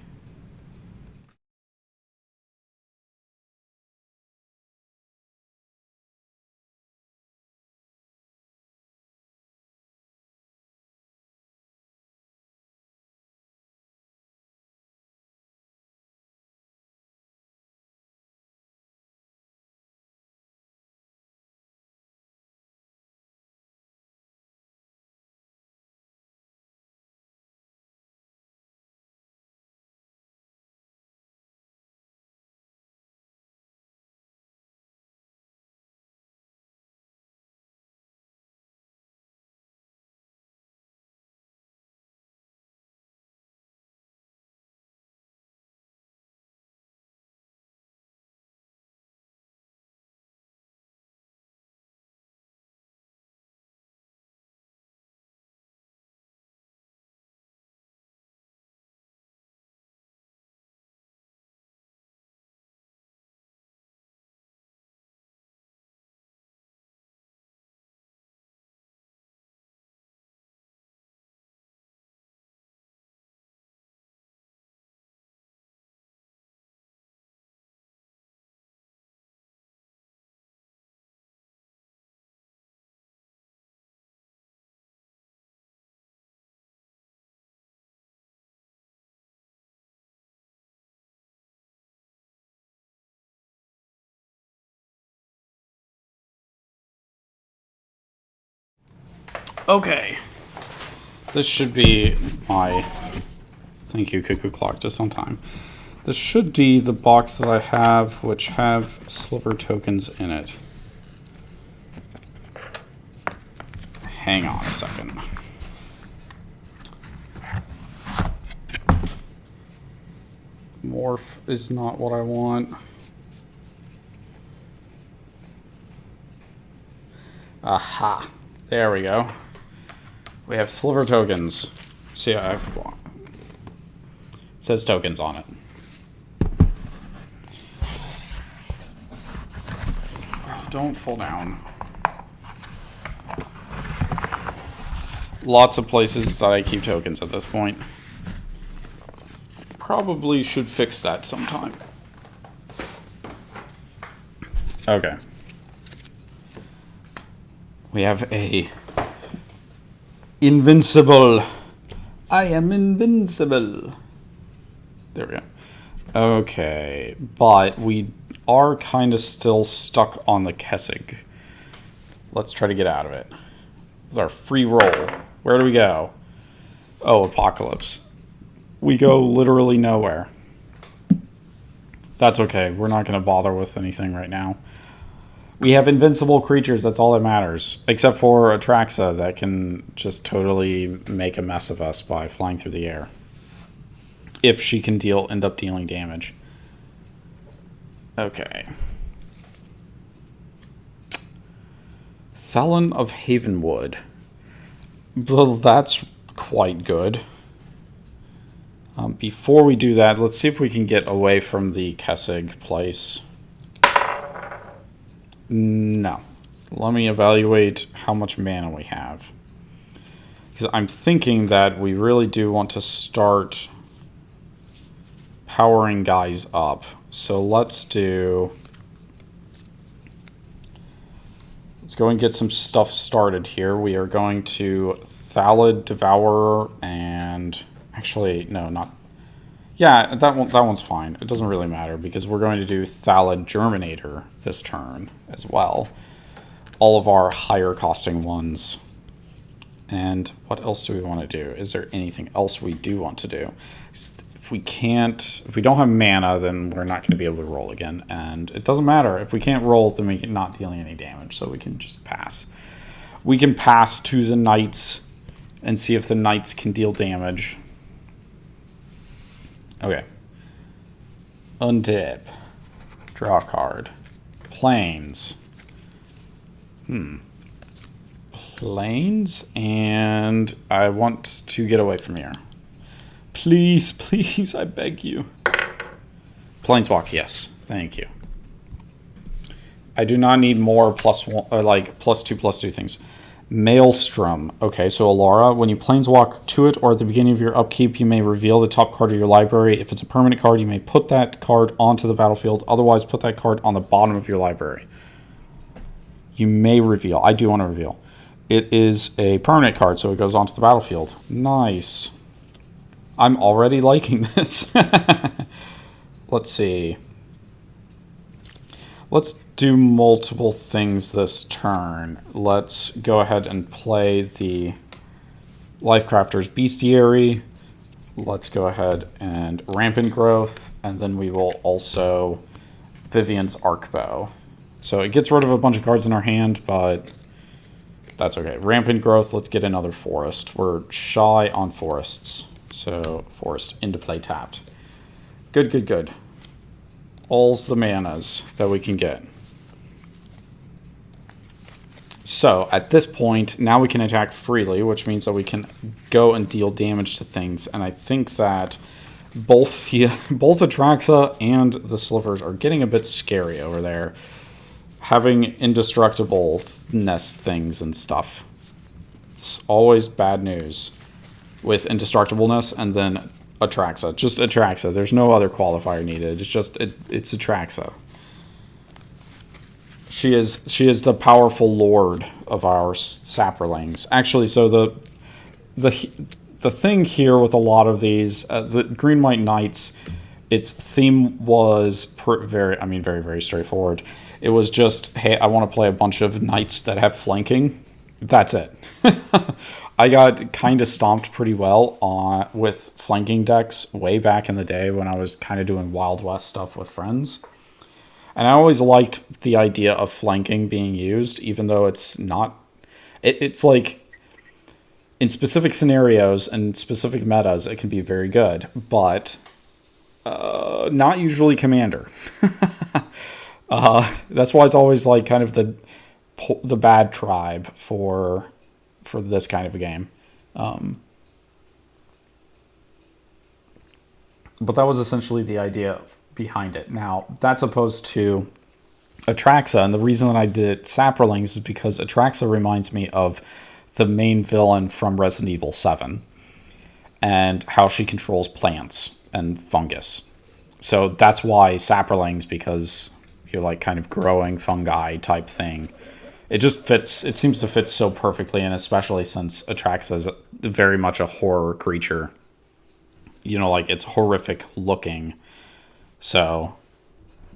Okay. This should be my... Thank you, Cuckoo Clock, just on time. This should be the box that I have, which have sliver tokens in it. Hang on a second. Morph is not what I want. Aha. There we go. We have sliver tokens. See, it says tokens on it. Oh, don't fall down. Lots of places that I keep tokens at this point. Probably should fix that sometime. Okay. We have a invincible. I am invincible. There we go. Okay, but we are kind of still stuck on the Kessig. Let's try to get out of it. With our free roll. Where do we go? Oh, Apocalypse. We go literally nowhere. That's okay. We're not going to bother with anything right now. We have invincible creatures. That's all that matters. Except for Atraxa that can just totally make a mess of us by flying through the air. If she can end up dealing damage. Okay. Felon of Havenwood. Well, that's quite good. Before we do that, let's see if we can get away from the Kessig place. No. Let me evaluate how much mana we have. Because I'm thinking that we really do want to start powering guys up. So let's go and get some stuff started here. We are going to Thallid Devourer and... Actually, no, not... Yeah, that one's fine. It doesn't really matter because we're going to do Thallid Germinator this turn as well. All of our higher costing ones. And what else do we want to do? Is there anything else we do want to do? If we don't have mana, then we're not going to be able to roll again. And it doesn't matter. If we can't roll, then we're not dealing any damage. So we can just pass. We can pass to the Knights and see if the Knights can deal damage. Okay. Untap. Draw a card. Plains. Plains, and I want to get away from here. Please, please, I beg you. Planeswalk, yes. Thank you. I do not need more +1 or like +2/+2 things. Maelstrom. Okay, so Alara, when you planeswalk to it or at the beginning of your upkeep, you may reveal the top card of your library. If it's a permanent card, you may put that card onto the battlefield. Otherwise, put that card on the bottom of your library. You may reveal. I do want to reveal. It is a permanent card, so it goes onto the battlefield. Nice. I'm already liking this. Let's see. Let's do multiple things this turn. Let's go ahead and play the Lifecrafter's Bestiary. Let's go ahead and Rampant Growth, and then we will also Vivian's Arcbow. So it gets rid of a bunch of cards in our hand, but that's okay. Rampant Growth, let's get another Forest. We're shy on Forests. So Forest into play tapped. Good, good, good. All's the manas that we can get. So at this point, now we can attack freely, which means that we can go and deal damage to things. And I think that both Atraxa and the Slivers are getting a bit scary over there. Having indestructibleness things and stuff. It's always bad news with indestructibleness and then Atraxa. Just Atraxa. There's no other qualifier needed. It's just it's Atraxa. She is the powerful lord of our Saprolings. Actually, so the thing here with a lot of these, the Green White Knights, its theme was very, very straightforward. It was just, hey, I want to play a bunch of knights that have flanking. That's it. I got kind of stomped pretty well with flanking decks way back in the day when I was kind of doing Wild West stuff with friends. And I always liked the idea of flanking being used, even though it's not... It's like, in specific scenarios and specific metas, it can be very good, but not usually Commander. That's why it's always like kind of the bad tribe for this kind of a game. But that was essentially the idea behind it. Now, that's opposed to Atraxa, and the reason that I did Saprolings is because Atraxa reminds me of the main villain from Resident Evil 7 and how she controls plants and fungus. So that's why Saprolings, because you're like kind of growing fungi type thing. It just fits, it seems to fit so perfectly, and especially since Atraxa is very much a horror creature. You know, like, it's horrific looking. So,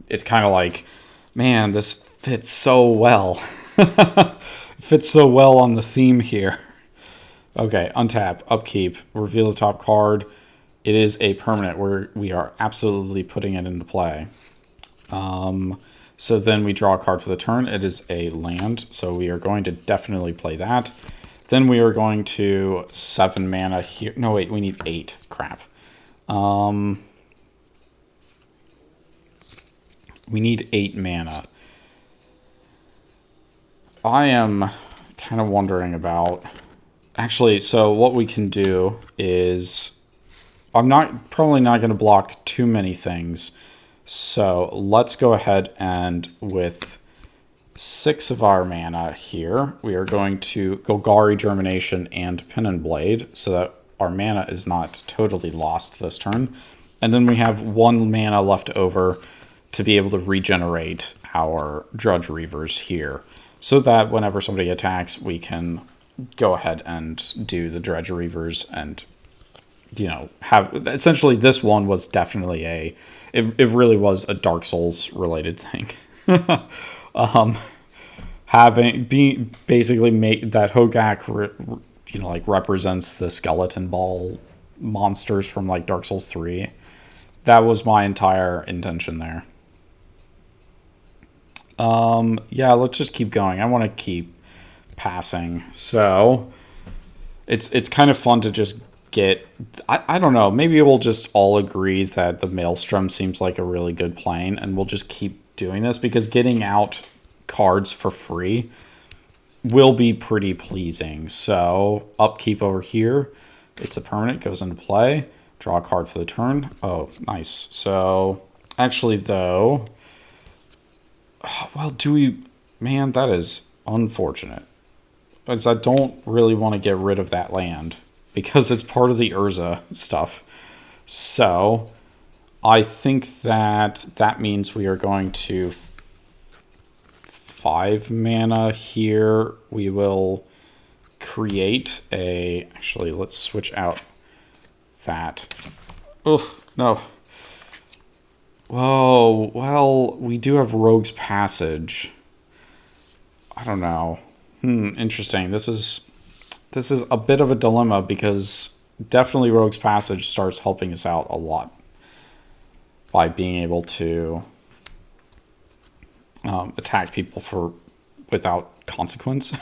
it's kind of like, man, this fits so well. Fits so well on the theme here. Okay, untap, upkeep, reveal the top card. It is a permanent. We are absolutely putting it into play. So then we draw a card for the turn. It is a land, so we are going to definitely play that. Then we are going to 7 mana here. No, wait, we need 8. Crap. We need 8 mana. I am kind of wondering about. Actually, so what we can do is I'm probably not going to block too many things. So let's go ahead and with 6 of our mana here, we are going to Golgari, Germination, and Pin and Blade so that our mana is not totally lost this turn. And then we have 1 mana left over to be able to regenerate our Drudge Reavers here so that whenever somebody attacks, we can go ahead and do the Drudge Reavers and, you know, have essentially this one was definitely it really was a Dark Souls related thing. Basically make that Hogak, you know, like represents the skeleton ball monsters from like Dark Souls 3. That was my entire intention there. Yeah, let's just keep going. I want to keep passing. So it's kind of fun to just get, I don't know, maybe we'll just all agree that the Maelstrom seems like a really good plane, and we'll just keep doing this because getting out cards for free will be pretty pleasing. So upkeep over here, it's a permanent, goes into play, draw a card for the turn. Oh, nice. So actually though, well, man, that is unfortunate, because I don't really want to get rid of that land because it's part of the Urza stuff. So I think that means we are going to 5 mana here. We will create actually, let's switch out that. Oh, no. Whoa, well, we do have Rogue's Passage. I don't know. Interesting. This is a bit of a dilemma because definitely Rogue's Passage starts helping us out a lot by being able to attack people without consequence,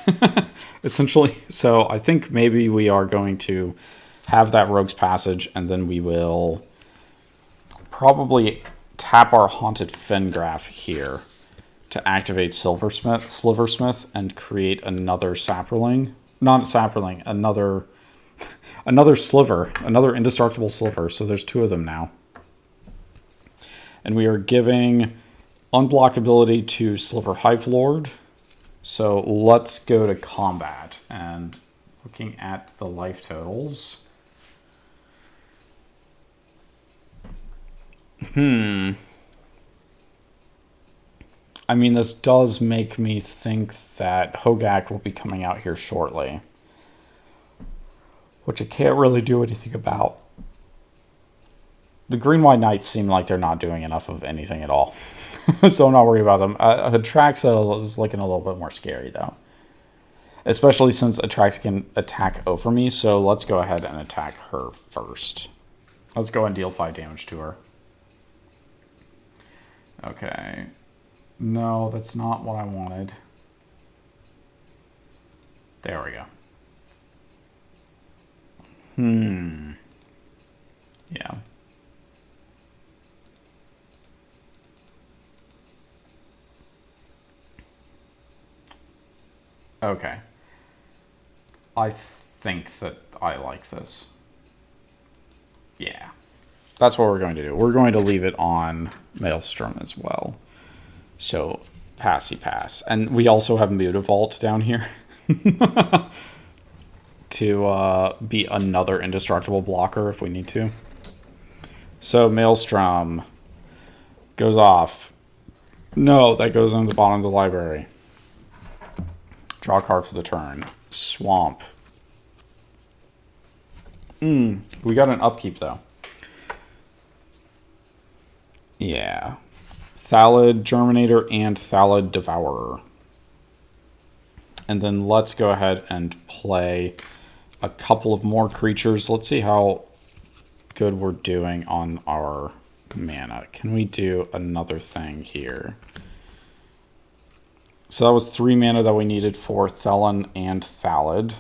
essentially. So I think maybe we are going to have that Rogue's Passage, and then we will probably tap our Haunted Fengraf here to activate Sliversmith, and create another Saproling. Not a Saproling, another Sliver, another Indestructible Sliver. So there's 2 of them now. And we are giving unblockability to Sliver Hive Lord. So let's go to combat, and looking at the life totals. I mean, this does make me think that Hogak will be coming out here shortly, which I can't really do anything about. The Green-White Knights seem like they're not doing enough of anything at all, so I'm not worried about them. Atraxa is looking a little bit more scary, though, especially since Atraxa can attack over me, so let's go ahead and attack her first. Let's go and deal 5 damage to her. Okay. No, that's not what I wanted. There we go. Yeah. Okay. I think that I like this. Yeah. That's what we're going to do. We're going to leave it on Maelstrom as well. So, passy pass. And we also have Mutavault down here. To be another indestructible blocker if we need to. So, Maelstrom goes off. No, that goes into the bottom of the library. Draw a card for the turn. Swamp. We got an upkeep, though. Yeah. Thallid Germinator and Thallid Devourer. And then let's go ahead and play a couple of more creatures. Let's see how good we're doing on our mana. Can we do another thing here? So that was 3 mana that we needed for Thellin and Thallid.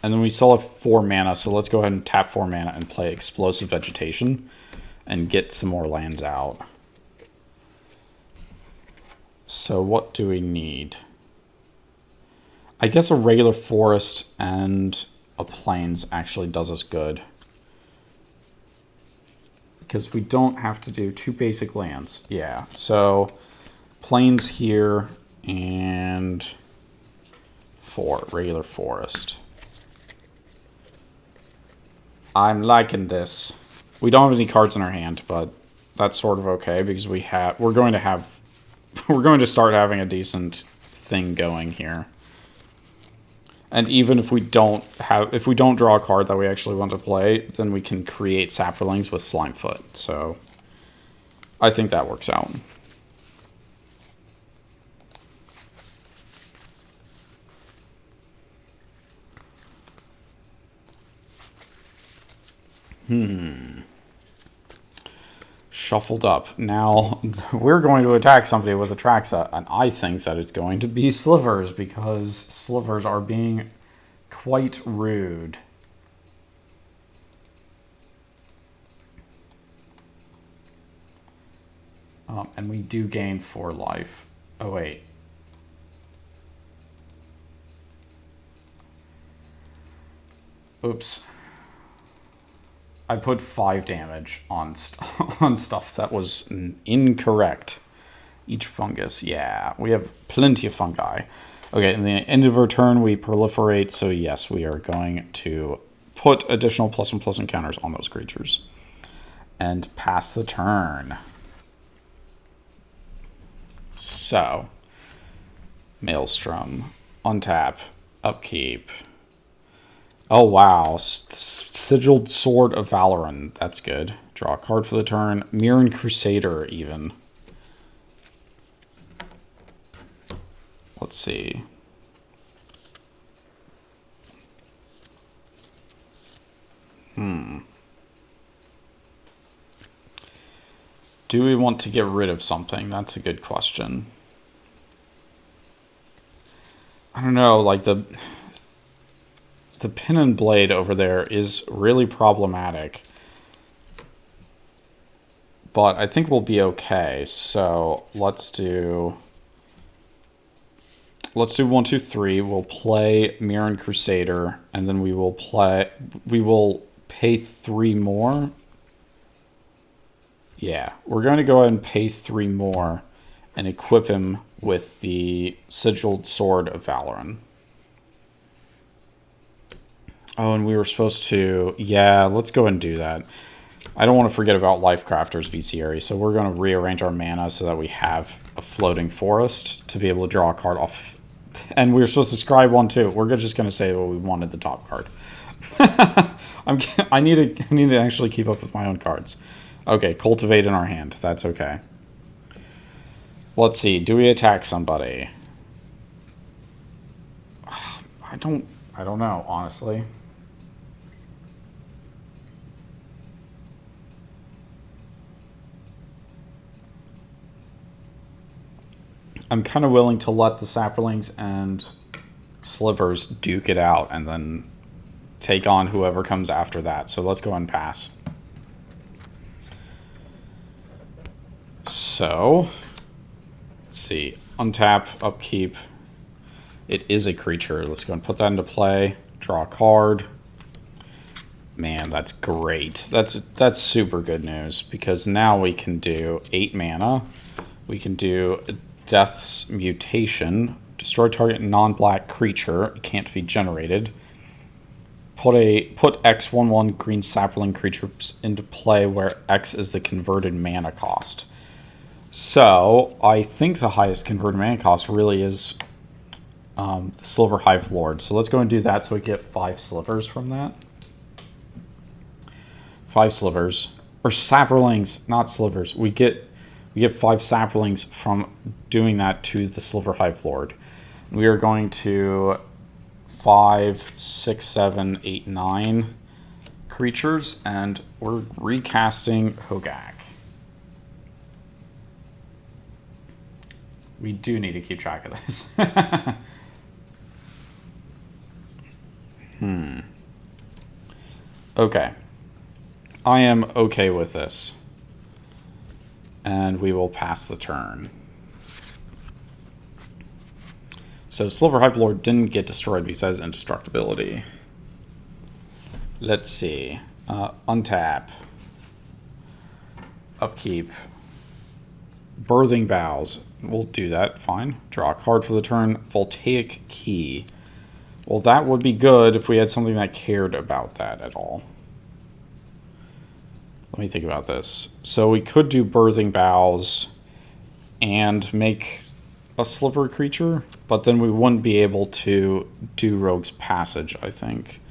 And then we still have 4 mana, so let's go ahead and tap 4 mana and play Explosive Vegetation and get some more lands out. So what do we need? I guess a regular forest and a plains actually does us good. Because we don't have to do 2 basic lands. Yeah, so plains here and 4 regular forest. I'm liking this. We don't have any cards in our hand, but that's sort of okay because we're going to start having a decent thing going here. And even if we don't draw a card that we actually want to play, then we can create Saprolings with Slimefoot. So I think that works out. Shuffled up. Now, we're going to attack somebody with a Traxa, and I think that it's going to be Slivers, because Slivers are being quite rude. And we do gain 4 life. Oh, wait. Oops. I put 5 damage on on stuff that was incorrect. Each fungus, yeah. We have plenty of fungi. Okay, in the end of our turn, we proliferate. So yes, we are going to put additional +1/+1 counters on those creatures. And pass the turn. So, Maelstrom, untap, upkeep. Oh, wow. Sigiled Sword of Valoran. That's good. Draw a card for the turn. Mirren Crusader, even. Let's see. Do we want to get rid of something? That's a good question. I don't know, like the pin and blade over there is really problematic. But I think we'll be okay. So let's do 1, 2, 3. We'll play Mirren Crusader, and then we will pay 3 more. Yeah, we're going to go ahead and pay 3 more and equip him with the Sigiled Sword of Valoran. Oh, and we were supposed to... Yeah, let's go ahead and do that. I don't want to forget about Lifecrafter's Bestiary, so we're going to rearrange our mana so that we have a floating forest to be able to draw a card off. And we were supposed to scribe 1 too. We're just going to say, well, we wanted the top card. I need to actually keep up with my own cards. Okay, Cultivate in our hand. That's okay. Let's see. Do we attack somebody? I don't know, honestly. I'm kind of willing to let the Saprolings and Slivers duke it out and then take on whoever comes after that. So let's go and pass. So, let's see. Untap, upkeep. It is a creature. Let's go and put that into play. Draw a card. Man, that's great. That's super good news, because now we can do 8 mana. We can do Death's Mutation. Destroy target non-black creature. It can't be generated. Put X 1/1 green sapling creatures into play where X is the converted mana cost. So, I think the highest converted mana cost really is the Silver Hive Lord. So let's go and do that so we get 5 slivers from that. 5 slivers. Or Saprolings, not slivers. We get 5 Saprolings from doing that to the Silver Hive Lord. We are going to 5, 6, 7, 8, 9 creatures, and we're recasting Hogak. We do need to keep track of this. Okay. I am okay with this. And we will pass the turn. So Sliver Hive Lord didn't get destroyed because it has indestructibility. Let's see. Untap. Upkeep. Birthing Bows. We'll do that. Fine. Draw a card for the turn. Voltaic Key. Well, that would be good if we had something that cared about that at all. Let me think about this. So we could do Birthing Bows and make a Sliver creature, but then we wouldn't be able to do Rogue's Passage, I think.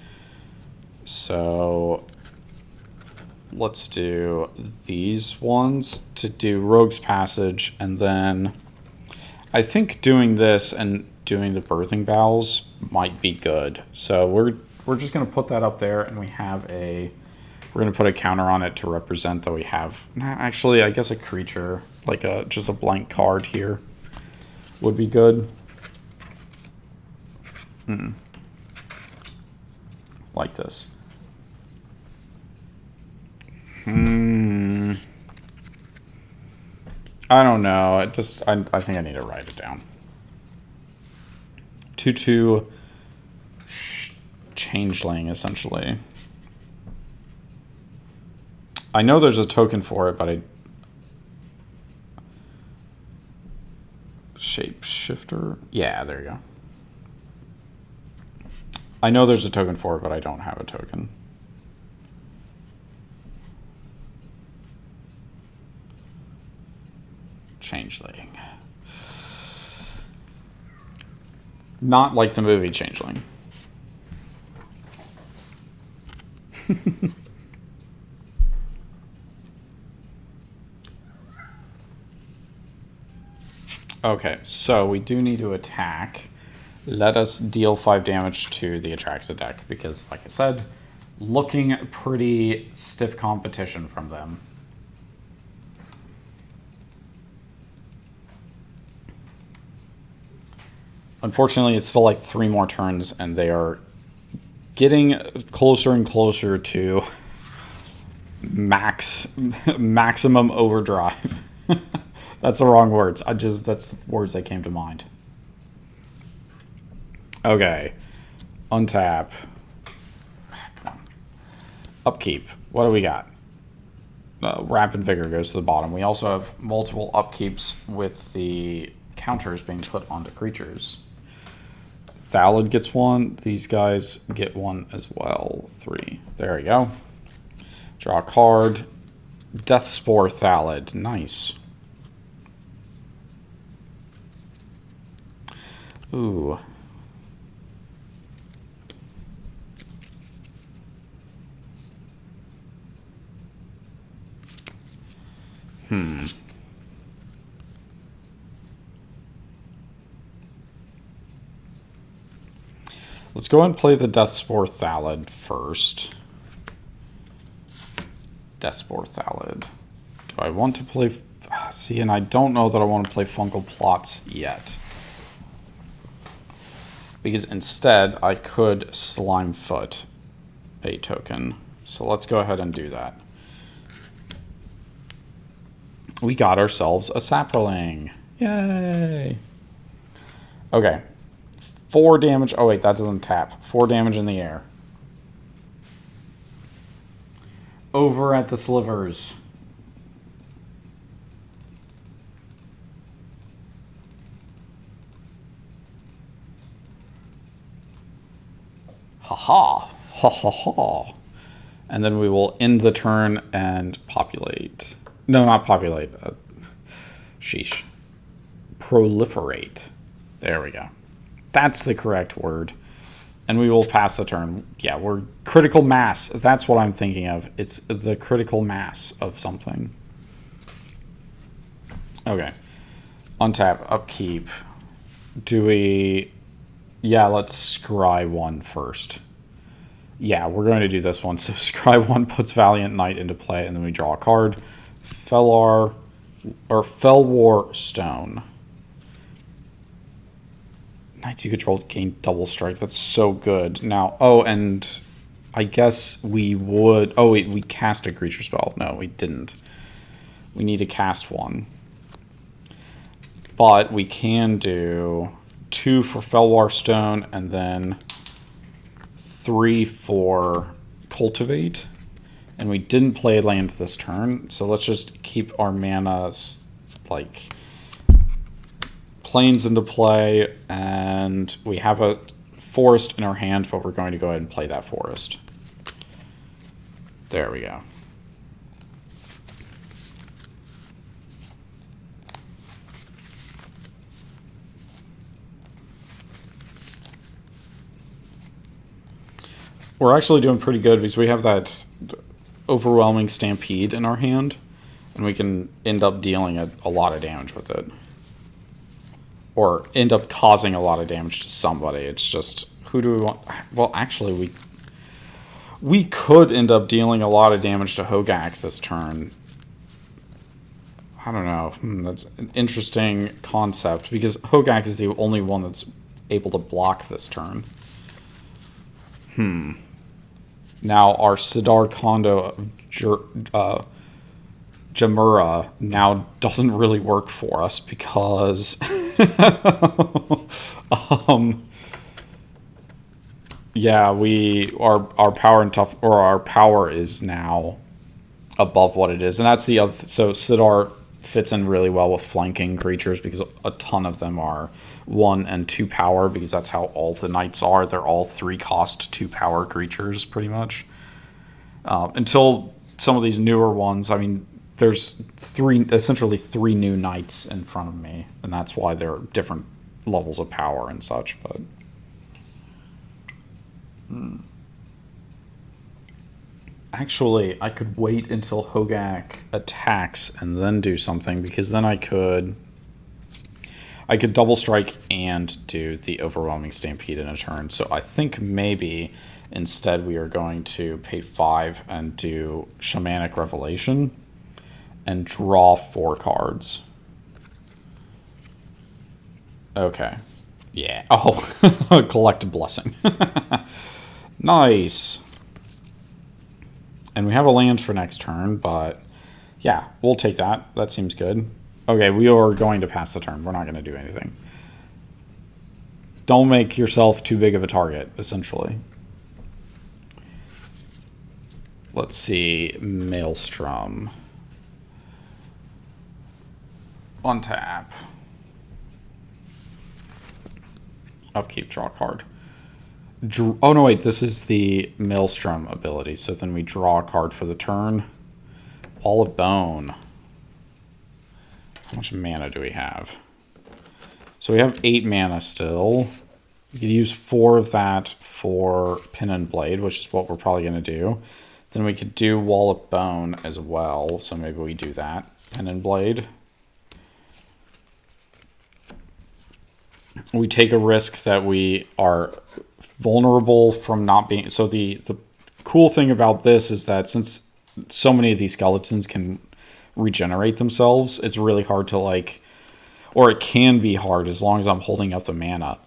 So let's do these ones to do Rogue's Passage, and then I think doing this and doing the Birthing Bowels might be good. So we're just going to put that up there, and we have a... We're going to put a counter on it to represent that we have... Actually, I guess a creature, like just a blank card here would be good. Like this. I don't know. I think I need to write it down. 2/2 changeling, essentially. I know there's a token for it, but Shapeshifter? Yeah, there you go. I know there's a token for it, but I don't have a token. Changeling. Not like the movie Changeling. Okay, so we do need to attack. Let us deal 5 damage to the Atraxa deck, because, like I said, looking pretty stiff competition from them. Unfortunately, it's still like 3 more turns, and they are getting closer and closer to maximum overdrive. That's the wrong words. That's the words that came to mind. Okay. Untap. Come on. Upkeep. What do we got? Rapid Vigor goes to the bottom. We also have multiple upkeeps with the counters being put onto creatures. Thallid gets 1. These guys get 1 as well. 3. There we go. Draw a card. Deathspore Thallid. Nice. Ooh. Let's go ahead and play the Deathspore Thallid first. Deathspore Thallid. Do I want to play... See, and I don't know that I want to play Fungal Plots yet. Because instead, I could Slimefoot a token. So let's go ahead and do that. We got ourselves a Saproling. Yay! Okay. 4 damage. Oh, wait, that doesn't tap. 4 damage in the air. Over at the Slivers. Ha-ha. Ha-ha-ha. And then we will end the turn and populate. No, not populate. Sheesh. Proliferate. There we go. That's the correct word. And we will pass the turn. Yeah, we're critical mass. That's what I'm thinking of. It's the critical mass of something. Okay. Untap, upkeep. Do we... Yeah, let's scry 1 first. Yeah, we're going to do this one. So scry 1 puts Valiant Knight into play, and then we draw a card. Fellwar Stone. Knights you control gain double strike. That's so good. Now, oh, and I guess we would... Oh, wait, we cast a creature spell. No, we didn't. We need to cast one. But we can do 2 for Felwar Stone, and then 3 for Cultivate. And we didn't play land this turn, so let's just keep our mana, like, planes into play, and we have a forest in our hand, but we're going to go ahead and play that forest. There we go. We're actually doing pretty good because we have that overwhelming Stampede in our hand, and we can end up dealing a lot of damage with it. Or end up causing a lot of damage to somebody. It's just, who do we want? Well, actually, we could end up dealing a lot of damage to Hogak this turn. I don't know. That's an interesting concept, because Hogak is the only one that's able to block this turn. Now, our Sidar Kondo Jamura now doesn't really work for us because yeah, our power and tough, or our power is now above what it is, and that's the other. So Sidar fits in really well with flanking creatures because a ton of them are 1 and 2 power, because that's how all the knights are. They're all 3 cost 2 power creatures pretty much. Until some of these newer ones, I mean, there's essentially three new knights in front of me, and that's why they're different levels of power and such, but actually, I could wait until Hogak attacks and then do something, because then I could double strike and do the overwhelming Stampede in a turn. So I think maybe instead we are going to pay 5 and do Shamanic Revelation and draw 4 cards. Okay. Yeah. Oh, Collective Blessing. Nice. And we have a land for next turn, but yeah, we'll take that. That seems good. Okay, we are going to pass the turn. We're not going to do anything. Don't make yourself too big of a target, essentially. Let's see. Maelstrom. Untap. Upkeep, draw a card. Oh, no, wait. This is the Maelstrom ability. So then we draw a card for the turn. Ball of Bone. How much mana do we have? So we have 8 mana still. We could use 4 of that for Pin and Blade, which is what we're probably going to do. Then we could do Wall of Bone as well, so maybe we do that. Pin and Blade. We take a risk that we are vulnerable from not being... So the cool thing about this is that since so many of these skeletons can regenerate themselves, it's really hard to, like... Or it can be hard, as long as I'm holding up the mana,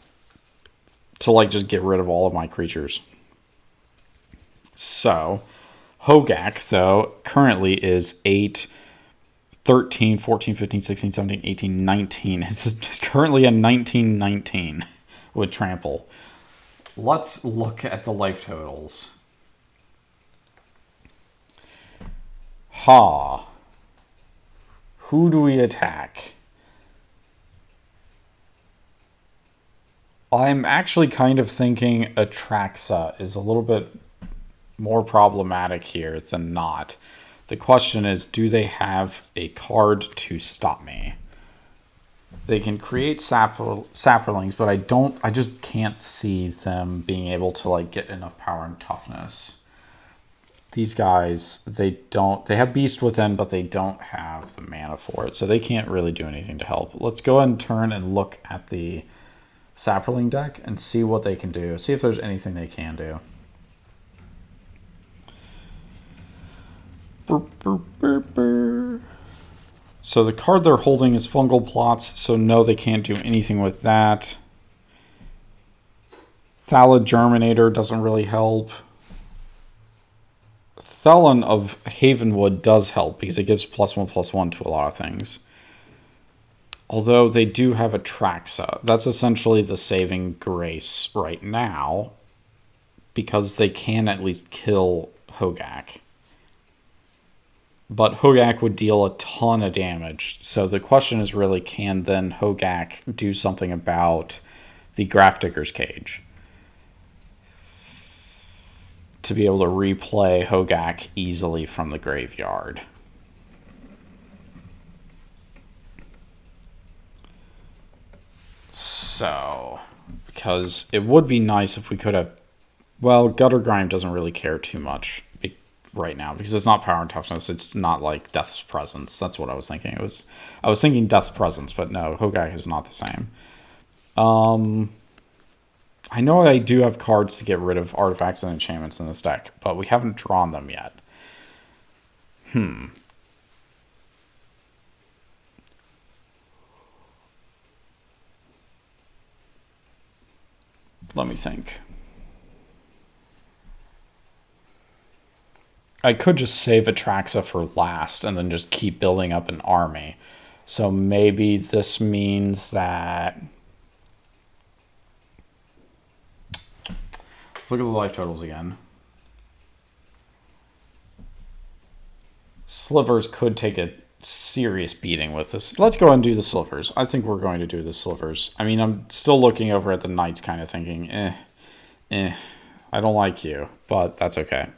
to, like, just get rid of all of my creatures. So, Hogak, though, currently is 8, 13, 14, 15, 16, 17, 18, 19. It's currently a 19-19 with Trample. Let's look at the life totals. Who do we attack? I'm actually kind of thinking Atraxa is a little bit more problematic here than not. The question is, do they have a card to stop me? They can create Saprolings, but I just can't see them being able to, like, get enough power and toughness. These guys, they have Beast Within, but they don't have the mana for it, so they can't really do anything to help. Let's go ahead and turn and look at the Saproling deck and see what they can do. See if there's anything they can do. So the card they're holding is Fungal Plots, so no, they can't do anything with that. Thallid Germinator doesn't really help. Thelon of Havenwood does help because it gives +1/+1 to a lot of things. Although they do have a Traxa. That's essentially the saving grace right now, because they can at least kill Hogak. But Hogak would deal a ton of damage. So the question is really, can then Hogak do something about the Grafdigger's Cage to be able to replay Hogak easily from the graveyard? So, because it would be nice if we could have... Well, Gutter Grime doesn't really care too much right now because it's not power and toughness. It's not like Death's Presence. That's what I was thinking. I was thinking Death's Presence, but no, Hogak is not the same. I know I do have cards to get rid of artifacts and enchantments in this deck, but we haven't drawn them yet. Let me think. I could just save Atraxa for last and then just keep building up an army. So maybe this means that... Let's look at the life totals again. Slivers could take a serious beating with this. Let's go ahead and do the Slivers. I think we're going to do the Slivers. I mean, I'm still looking over at the Knights kind of thinking, I don't like you, but that's okay.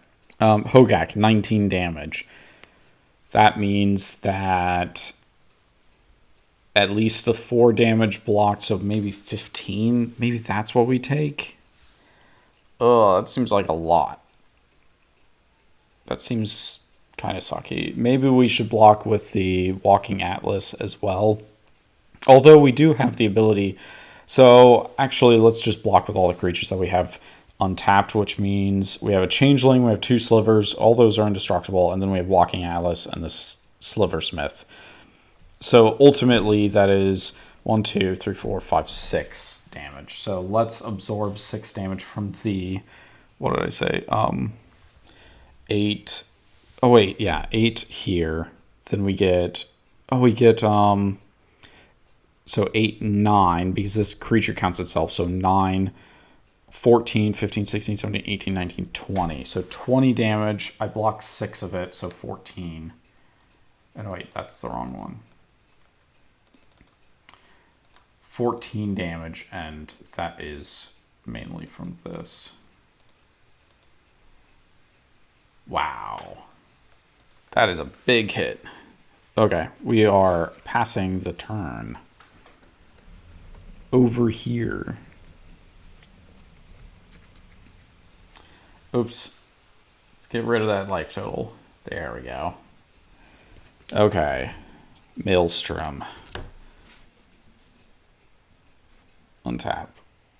Hogak, 19 damage. That means that at least the 4 damage blocked, so maybe 15. Maybe that's what we take. That seems like a lot. That seems kind of sucky. Maybe we should block with the Walking Atlas as well. Although we do have the ability... So, actually, let's just block with all the creatures that we have untapped, which means we have a Changeling, we have 2 Slivers, all those are indestructible, and then we have Walking Atlas and this Sliversmith. So, ultimately, that is 1, 2, 3, 4, 5, 6 damage. So, let's absorb 6 damage from the... What did I say? 8... Oh, wait, yeah, 8 here. Then we get... Oh, we get... So 8, 9, because this creature counts itself. So 9, 14, 15, 16, 17, 18, 19, 20. So 20 damage. I blocked 6 of it, so 14. And wait, that's the wrong one. 14 damage, and that is mainly from this. Wow. That is a big hit. Okay, we are passing the turn. Over here. Oops. Let's get rid of that life total. There we go. Okay. Maelstrom. Untap.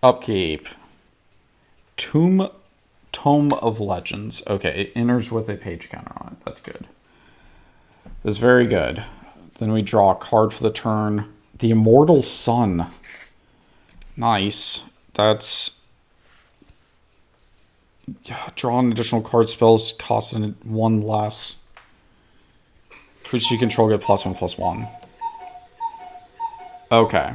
Upkeep. Tome of Legends. Okay, it enters with a page counter on it. That's good. That's very good. Then we draw a card for the turn. The Immortal Sun. Nice. That's... Draw an additional card. Spells costing 1 less. Creatures you control get +1/+1. Okay.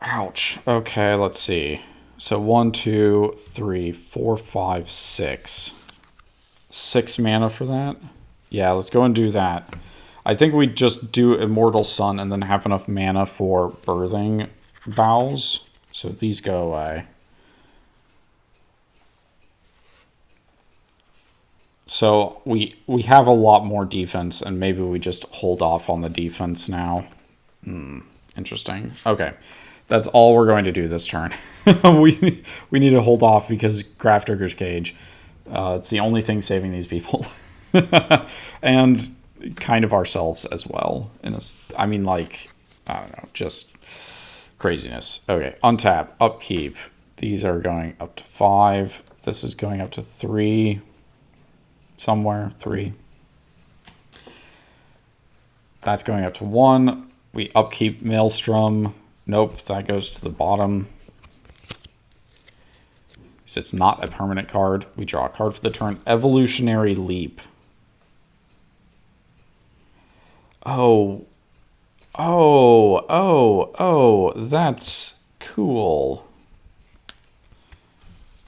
Ouch. Okay, let's see. So 1, 2, 3, 4, 5, 6. 6 mana for that? Yeah, let's go and do that. I think we just do Immortal Sun and then have enough mana for Birthing Bowels. So these go away. So we have a lot more defense, and maybe we just hold off on the defense now. Interesting. Okay. That's all we're going to do this turn. we need to hold off because Grafdigger's Cage. It's the only thing saving these people. And kind of ourselves as well. I mean, like, I don't know, just craziness. Okay, untap, upkeep. These are going up to 5. This is going up to 3. Somewhere, 3. That's going up to 1. We upkeep Maelstrom. Nope, that goes to the bottom. So it's not a permanent card. We draw a card for the turn. Evolutionary Leap. Oh, oh, that's cool.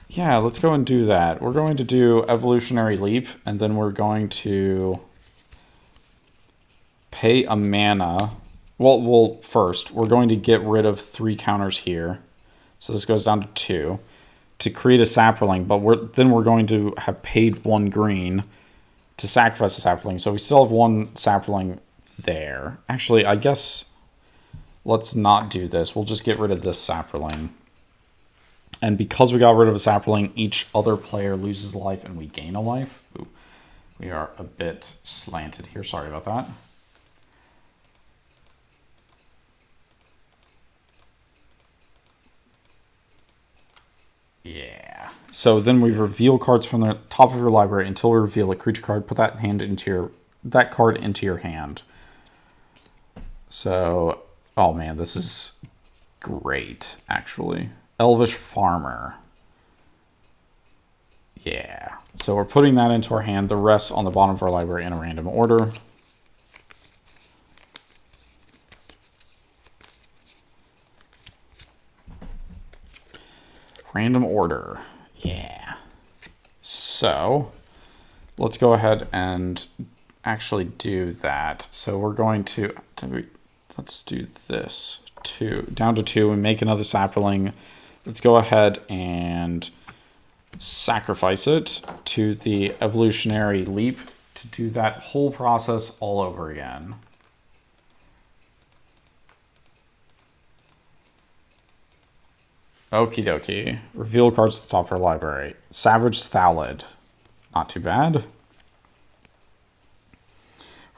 Yeah, let's go and do that. We're going to do Evolutionary Leap, and then we're going to pay a mana. Well, first, we're going to get rid of 3 counters here. So this goes down to 2 to create a Saproling, but then we're going to have paid 1 green to sacrifice a Saproling. So we still have 1 Saproling there. Actually, I guess let's not do this. We'll just get rid of this Saproling. And because we got rid of a Saproling, each other player loses a life and we gain a life. Ooh, we are a bit slanted here. Sorry about that. Yeah. So then we reveal cards from the top of your library until we reveal a creature card. Put that card into your hand. So, oh man, this is great, actually. Elvish Farmer. Yeah. So we're putting that into our hand. The rest on the bottom of our library in a random order. Random order. Yeah. So let's go ahead and actually do that. So we're going to let's do this. 2 down to 2. We make another Saproling. Let's go ahead and sacrifice it to the Evolutionary Leap to do that whole process all over again. Okie dokie. Reveal cards at the top of our library. Savage Thallid. Not too bad.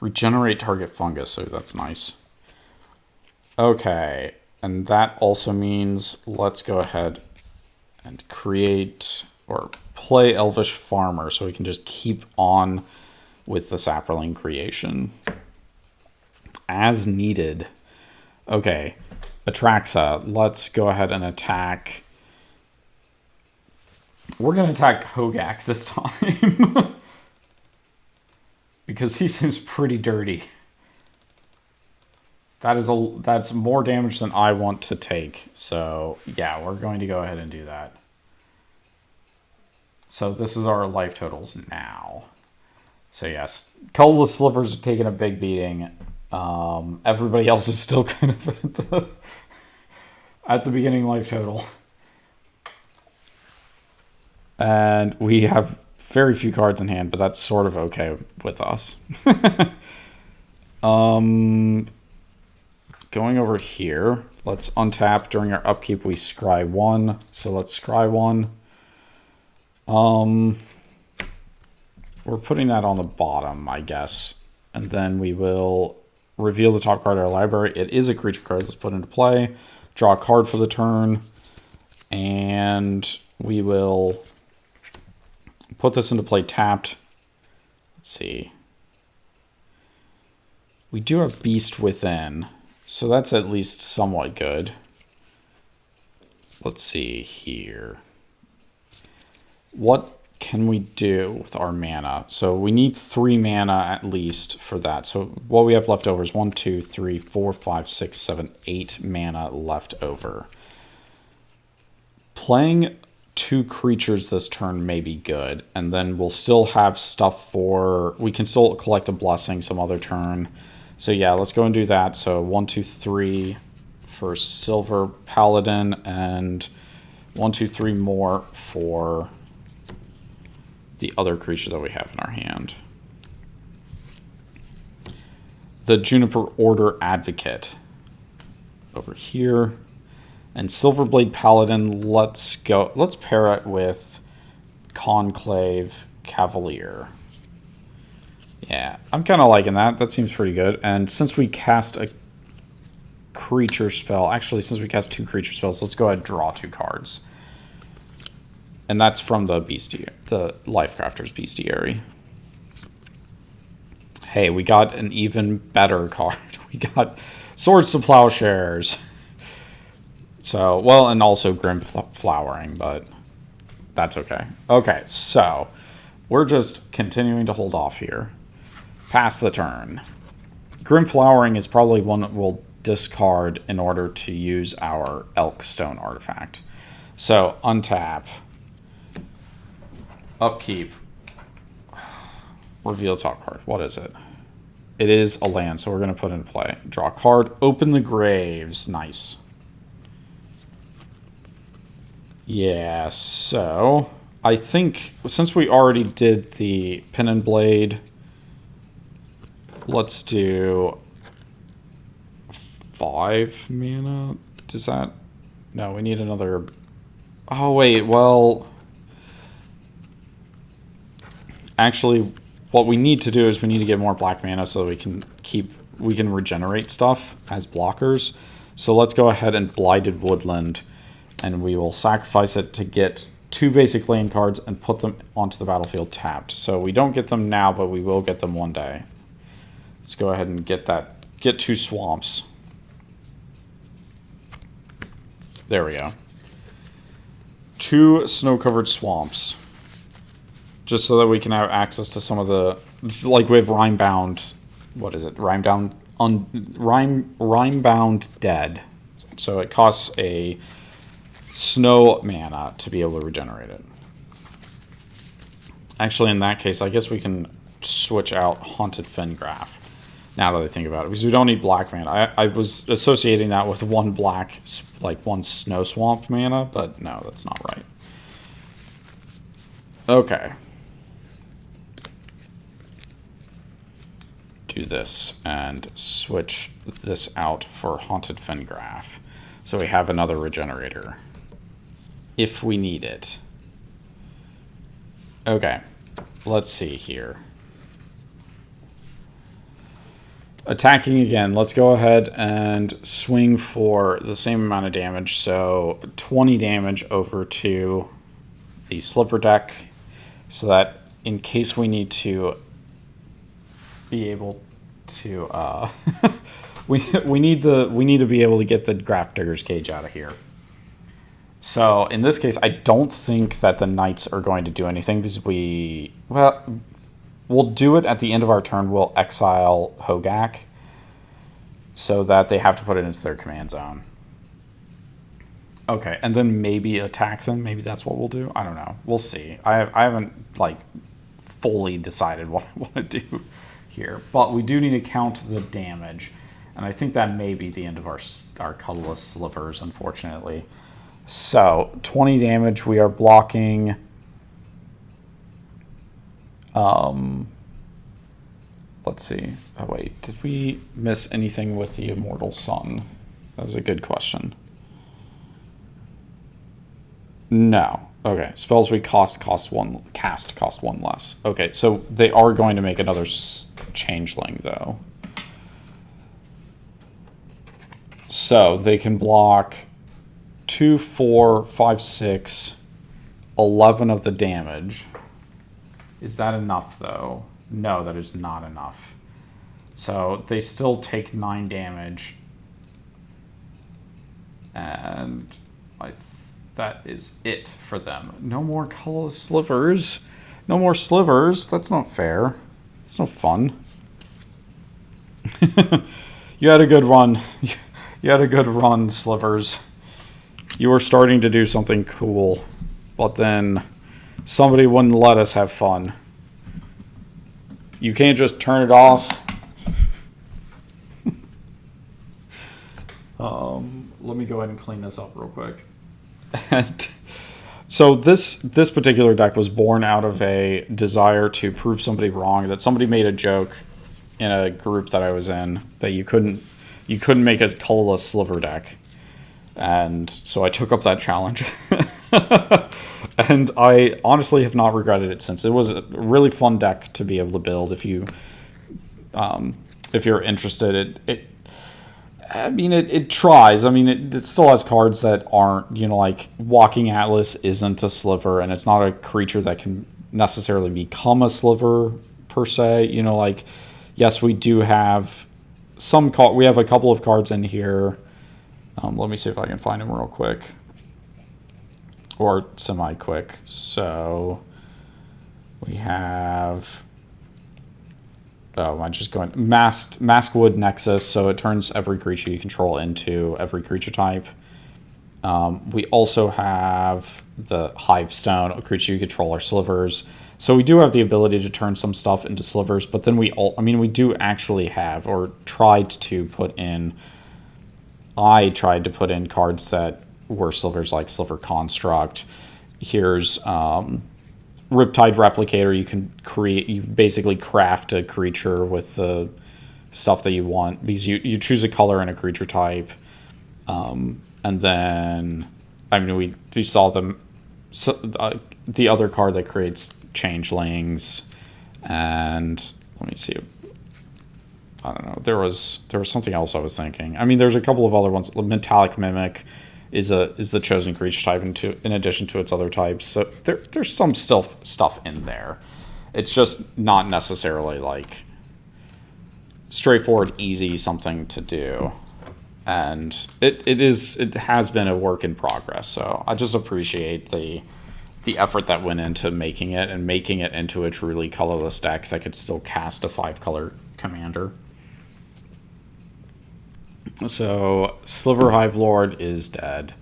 Regenerate target fungus, so that's nice. Okay, and that also means let's go ahead and create or play Elvish Farmer so we can just keep on with the Saproling creation. As needed. Okay, Atraxa, let's go ahead and attack. We're going to attack Hogak this time. Because he seems pretty dirty. That's more damage than I want to take. So, yeah, we're going to go ahead and do that. So this is our life totals now. So yes, Colorless Slivers are taking a big beating. Everybody else is still kind of at the beginning life total. And we have very few cards in hand, but that's sort of okay with us. Going over here, let's untap. During our upkeep, we scry 1. So let's scry 1. We're putting that on the bottom, I guess. And then we will reveal the top card of our library. It is a creature card. Let's put it into play. Draw a card for the turn. And we will put this into play tapped. Let's see. We do have Beast Within. So that's at least somewhat good. Let's see here. What can we do with our mana? So we need 3 mana at least for that. So what we have left over is 1, 2, 3, 4, 5, 6, 7, 8 mana left over. Playing 2 creatures this turn may be good. And then we'll still have stuff for... We can still collect a Blessing some other turn. So yeah, let's go and do that. So 1, 2, 3 for Silver Paladin, and 1, 2, 3 more for the other creature that we have in our hand. The Juniper Order Advocate over here. And Silverblade Paladin, let's pair it with Conclave Cavalier. Yeah, I'm kind of liking that. That seems pretty good. And since we cast a creature spell, actually, since we cast 2 creature spells, let's go ahead and draw 2 cards. And that's from the Lifecrafter's Bestiary. Hey, we got an even better card. We got Swords to Plowshares. So, well, and also Grim Flowering, but that's okay. Okay, so we're just continuing to hold off here. Pass the turn. Grim Flowering is probably one that we'll discard in order to use our Elk Stone artifact. So, untap. Upkeep. Reveal top card. What is it? It is a land, so we're going to put it in play. Draw a card. Open the Graves. Nice. Yeah, so I think since we already did the Pin and Blade, let's do 5 mana. Does that... No, we need another... Oh, wait, well... Actually, what we need to do is we need to get more black mana so that we can regenerate stuff as blockers. So let's go ahead and Blighted Woodland, and we will sacrifice it to get 2 basic land cards and put them onto the battlefield tapped. So we don't get them now, but we will get them one day. Let's go ahead and get 2 swamps. There we go. 2 snow-covered swamps. Just so that we can have access to some of the... Like we have Rime-bound... What is it? Rime-bound Dead. So it costs a snow mana to be able to regenerate it. Actually, in that case, I guess we can switch out Haunted Fengraf. Now that I think about it. Because we don't need black mana. I was associating that with 1 black... Like 1 snow swamp mana. But no, that's not right. Okay. Do this and switch this out for Haunted Fengraf. So we have another regenerator. If we need it. Okay. Let's see here. Attacking again. Let's go ahead and swing for the same amount of damage. So 20 damage over to the Sliver deck. So that in case we need to be able to we need to be able to get the Grafdigger's Cage out of here. So in this case, I don't think that the Knights are going to do anything because we'll do it at the end of our turn. We'll exile Hogak so that they have to put it into their command zone. Okay, and then maybe attack them. Maybe that's what we'll do. I don't know. We'll see. I haven't like fully decided what I want to do here, but we do need to count the damage, and I think that may be the end of our Colorless Slivers, unfortunately. So 20 damage. We are blocking. Let's see. Oh wait, did we miss anything with the Immortal Sun? That was a good question. No. Okay. Spells we cast cost 1 less. Okay, so they are going to make another changeling though. So they can block 2, 4, 5, 6, 11 of the damage. Is that enough though? No, that is not enough. So they still take 9 damage. And that is it for them. No more Colorless Slivers. No more Slivers. That's not fair. That's no fun. You had a good run. You had a good run, Slivers. You were starting to do something cool. But then somebody wouldn't let us have fun. You can't just turn it off. Let me go ahead and clean this up real quick. And so this particular deck was born out of a desire to prove somebody wrong, that somebody made a joke in a group that I was in that you couldn't make a colorless sliver deck. And so I took up that challenge. And I honestly have not regretted it since. It was a really fun deck to be able to build if you're interested. It tries. I mean, it still has cards that aren't, like Walking Atlas isn't a sliver, and it's not a creature that can necessarily become a sliver per se. Like, yes, we do have we have a couple of cards in here. Let me see if I can find them real quick. Or semi-quick. So we have Oh, I'm just going Maskwood Nexus, so it turns every creature you control into every creature type. We also have the Hivestone, a creature you control are slivers. So we do have the ability to turn some stuff into slivers, but then we do actually have, or tried to put in, I tried to put in cards that were slivers, like Sliver Construct. Here's Riptide Replicator. You basically craft a creature with the stuff that you want, because you choose a color and a creature type. And then, we saw them, the other card that creates changelings, and let me see. I don't know. There was something else I was thinking. There's a couple of other ones. Metallic Mimic is the chosen creature type in addition to its other types. So there's some stuff in there. It's just not necessarily like straightforward, easy something to do. And it has been a work in progress. So I just appreciate the effort that went into making it, and making it into a truly colorless deck that could still cast a 5-color commander. So Sliver Hive Lord is dead.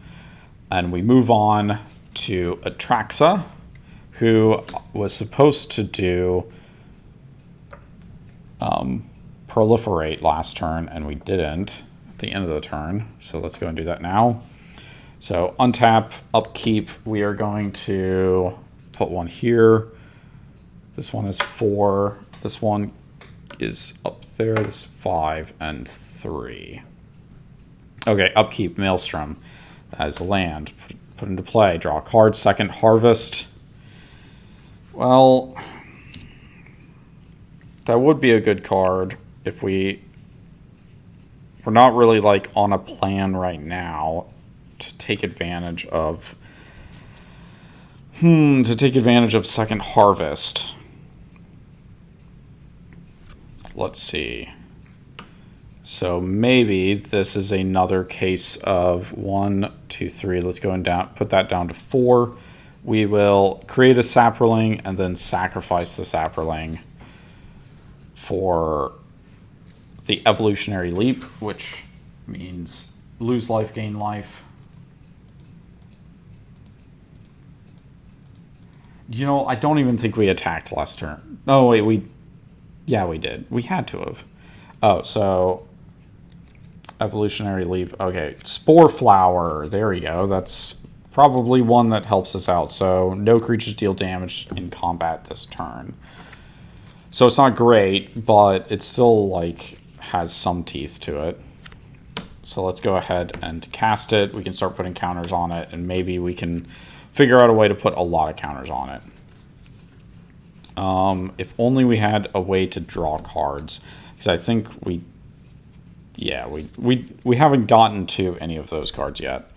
And we move on to Atraxa, who was supposed to do Proliferate last turn, and we didn't at the end of the turn. So let's go and do that now. So untap, upkeep, we are going to put one here. This one is 4. This one is up there. This is 5 and 3. Okay, upkeep, Maelstrom. That is a land. Put into play. Draw a card. Second Harvest. Well, that would be a good card if we're not really like on a plan right now to take advantage of Second Harvest. Let's see. So maybe this is another case of 1, 2, 3. Let's go and put that down to 4. We will create a Saproling and then sacrifice the Saproling for the Evolutionary Leap, which means lose life, gain life. I don't even think we attacked last turn. No, wait, we did. We had to have. Oh, so Evolutionary Leap. Okay, Spore Flower. There we go. That's probably one that helps us out. So no creatures deal damage in combat this turn. So it's not great, but it still has some teeth to it. So let's go ahead and cast it. We can start putting counters on it, and maybe we can figure out a way to put a lot of counters on it. If only we had a way to draw cards, because I think we haven't gotten to any of those cards yet.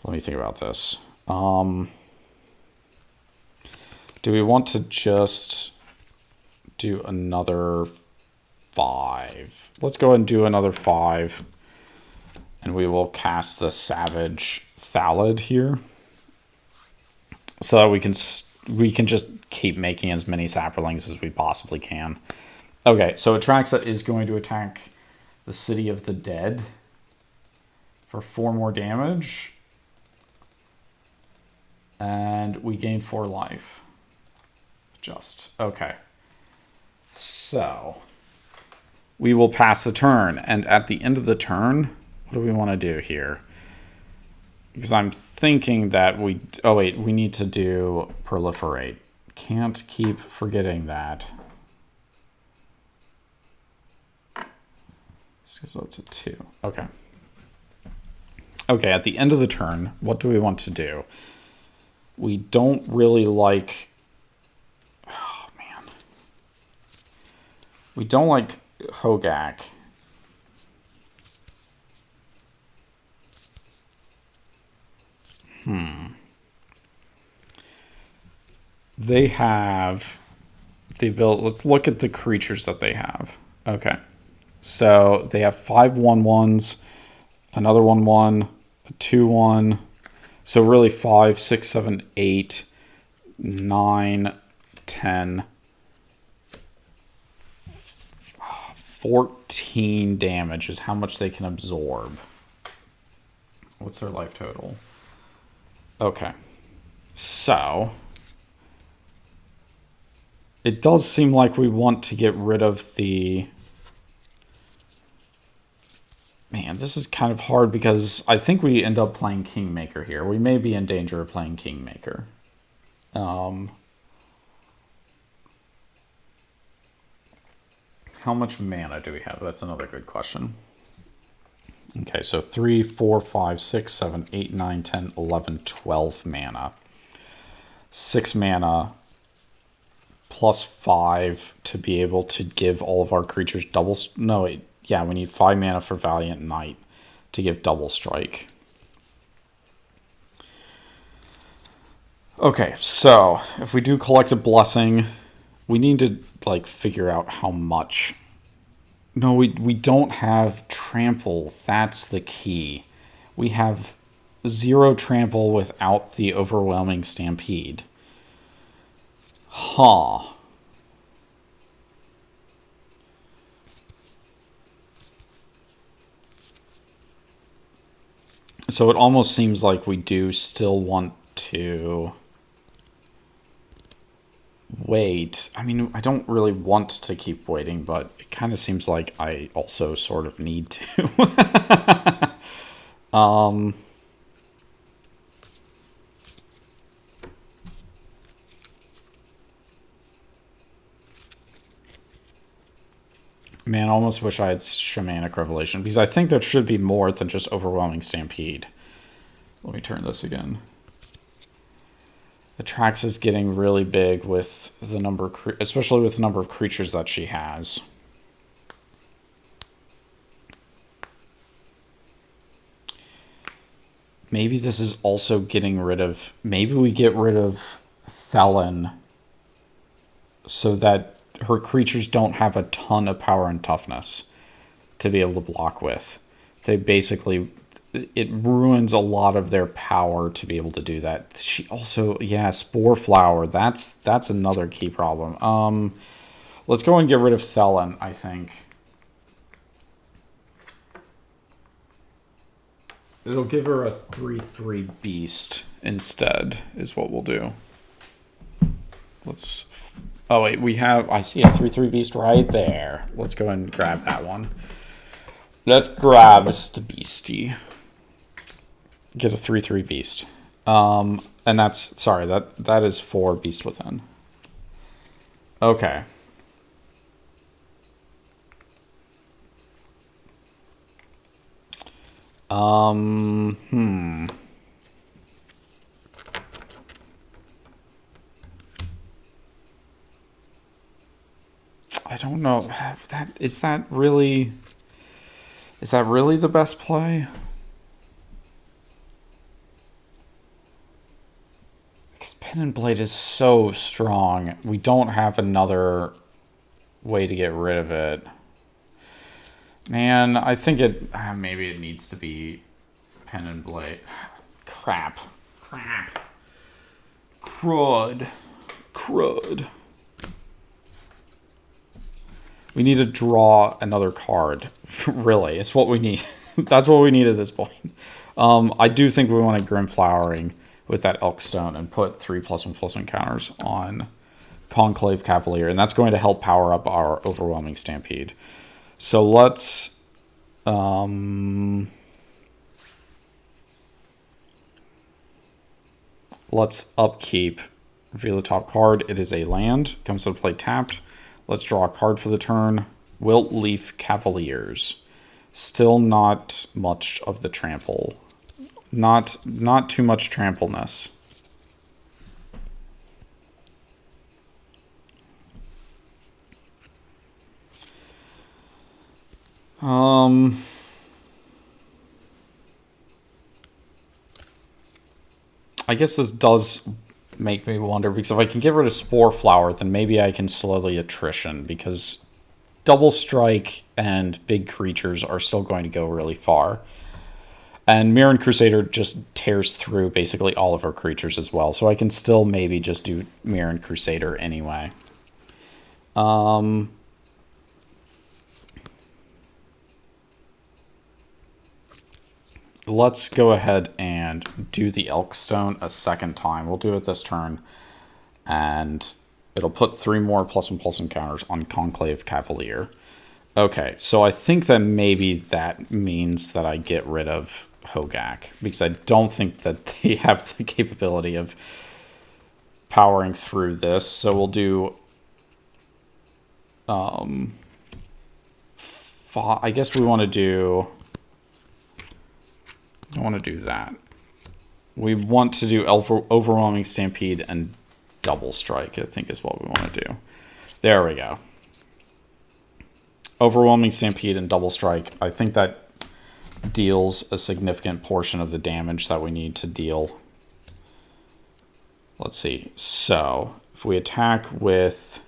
Let me think about this. Do we want to just do another 5? Let's go ahead and do another 5, and we will cast the Savage Thallid here, so that we can just keep making as many Saprolings as we possibly can. Okay, so Atraxa is going to attack the City of the Dead for 4 more damage, and we gain 4 life. Okay. So we will pass the turn, and at the end of the turn, what do we want to do here? Because I'm thinking that we need to do Proliferate. Can't keep forgetting that. This goes up to 2. Okay. Okay, at the end of the turn, what do we want to do? We don't really like... Oh, man. We don't like Hogak. They have the ability. Let's look at the creatures that they have. Okay. So they have 5 1/1s, another 1/1, a 2/1. So really 5, 6, 7, 8, 9, 10, 14 damage is how much they can absorb. What's their life total? Okay. So it does seem like we want to get rid of the... Man, this is kind of hard because I think we end up playing Kingmaker here. We may be in danger of playing Kingmaker. How much mana do we have? That's another good question. Okay, so 3, 4, 5, 6, 7, 8, 9, 10, 11, 12 mana. 6 mana plus 5 to be able to give all of our creatures double... No, wait. Yeah, we need 5 mana for Valiant Knight to give double strike. Okay, so if we do Collective Blessing, we need to like figure out how much. No, we don't have Trample. That's the key. We have 0 Trample without the Overwhelming Stampede. Huh. So it almost seems like we do still want to wait. I mean, I don't really want to keep waiting, but it kind of seems like I also sort of need to. Man, I almost wish I had Shamanic Revelation, because I think there should be more than just Overwhelming Stampede. Let me turn this again. Atrax is getting really big with the number, especially with the number of creatures that she has. Maybe this is also getting rid of... Maybe we get rid of Thelen so that her creatures don't have a ton of power and toughness to be able to block with. They basically... It ruins a lot of their power to be able to do that. She also... Yeah, Spore Flower. That's another key problem. Let's go and get rid of Thelen, I think. It'll give her a 3/3 beast instead, is what we'll do. Let's... Oh, wait, we have... I see a 3/3 beast right there. Let's go and grab that one. Let's grab the beastie. Get a 3/3 beast. And that's... Sorry, that is 4 Beast Within. Okay. I don't know. Is that really the best play? Because Pen and Blade is so strong. We don't have another way to get rid of it. Man, I think maybe it needs to be Pen and Blade. Crap. Crud. We need to draw another card. Really, it's what we need. That's what we need at this point. I do think we want a Grim Flowering with that Elkstone and put 3+1/+1 counters on Conclave Cavalier, and that's going to help power up our Overwhelming Stampede. So let's upkeep. Reveal the top card. It is a land. Comes into play tapped. Let's draw a card for the turn. Wilt Leaf Cavaliers. Still not much of the trample. Not too much trampleness. I guess this does make me wonder, because if I can get rid of Spore Flower, then maybe I can slowly attrition, because Double Strike and big creatures are still going to go really far. And Mirran Crusader just tears through basically all of our creatures as well, so I can still maybe just do Mirran Crusader anyway. let's go ahead and do the Elkstone a second time. We'll do it this turn, and it'll put 3 more +1/+1 encounters on Conclave Cavalier. Okay, so I think that maybe that means that I get rid of Hogak, because I don't think that they have the capability of powering through this. So we'll do I guess we want to do, I want to do that. We want to do Overwhelming Stampede and Double Strike, I think is what we want to do. There we go. Overwhelming Stampede and Double Strike. I think that deals a significant portion of the damage that we need to deal. Let's see. So, if we attack with...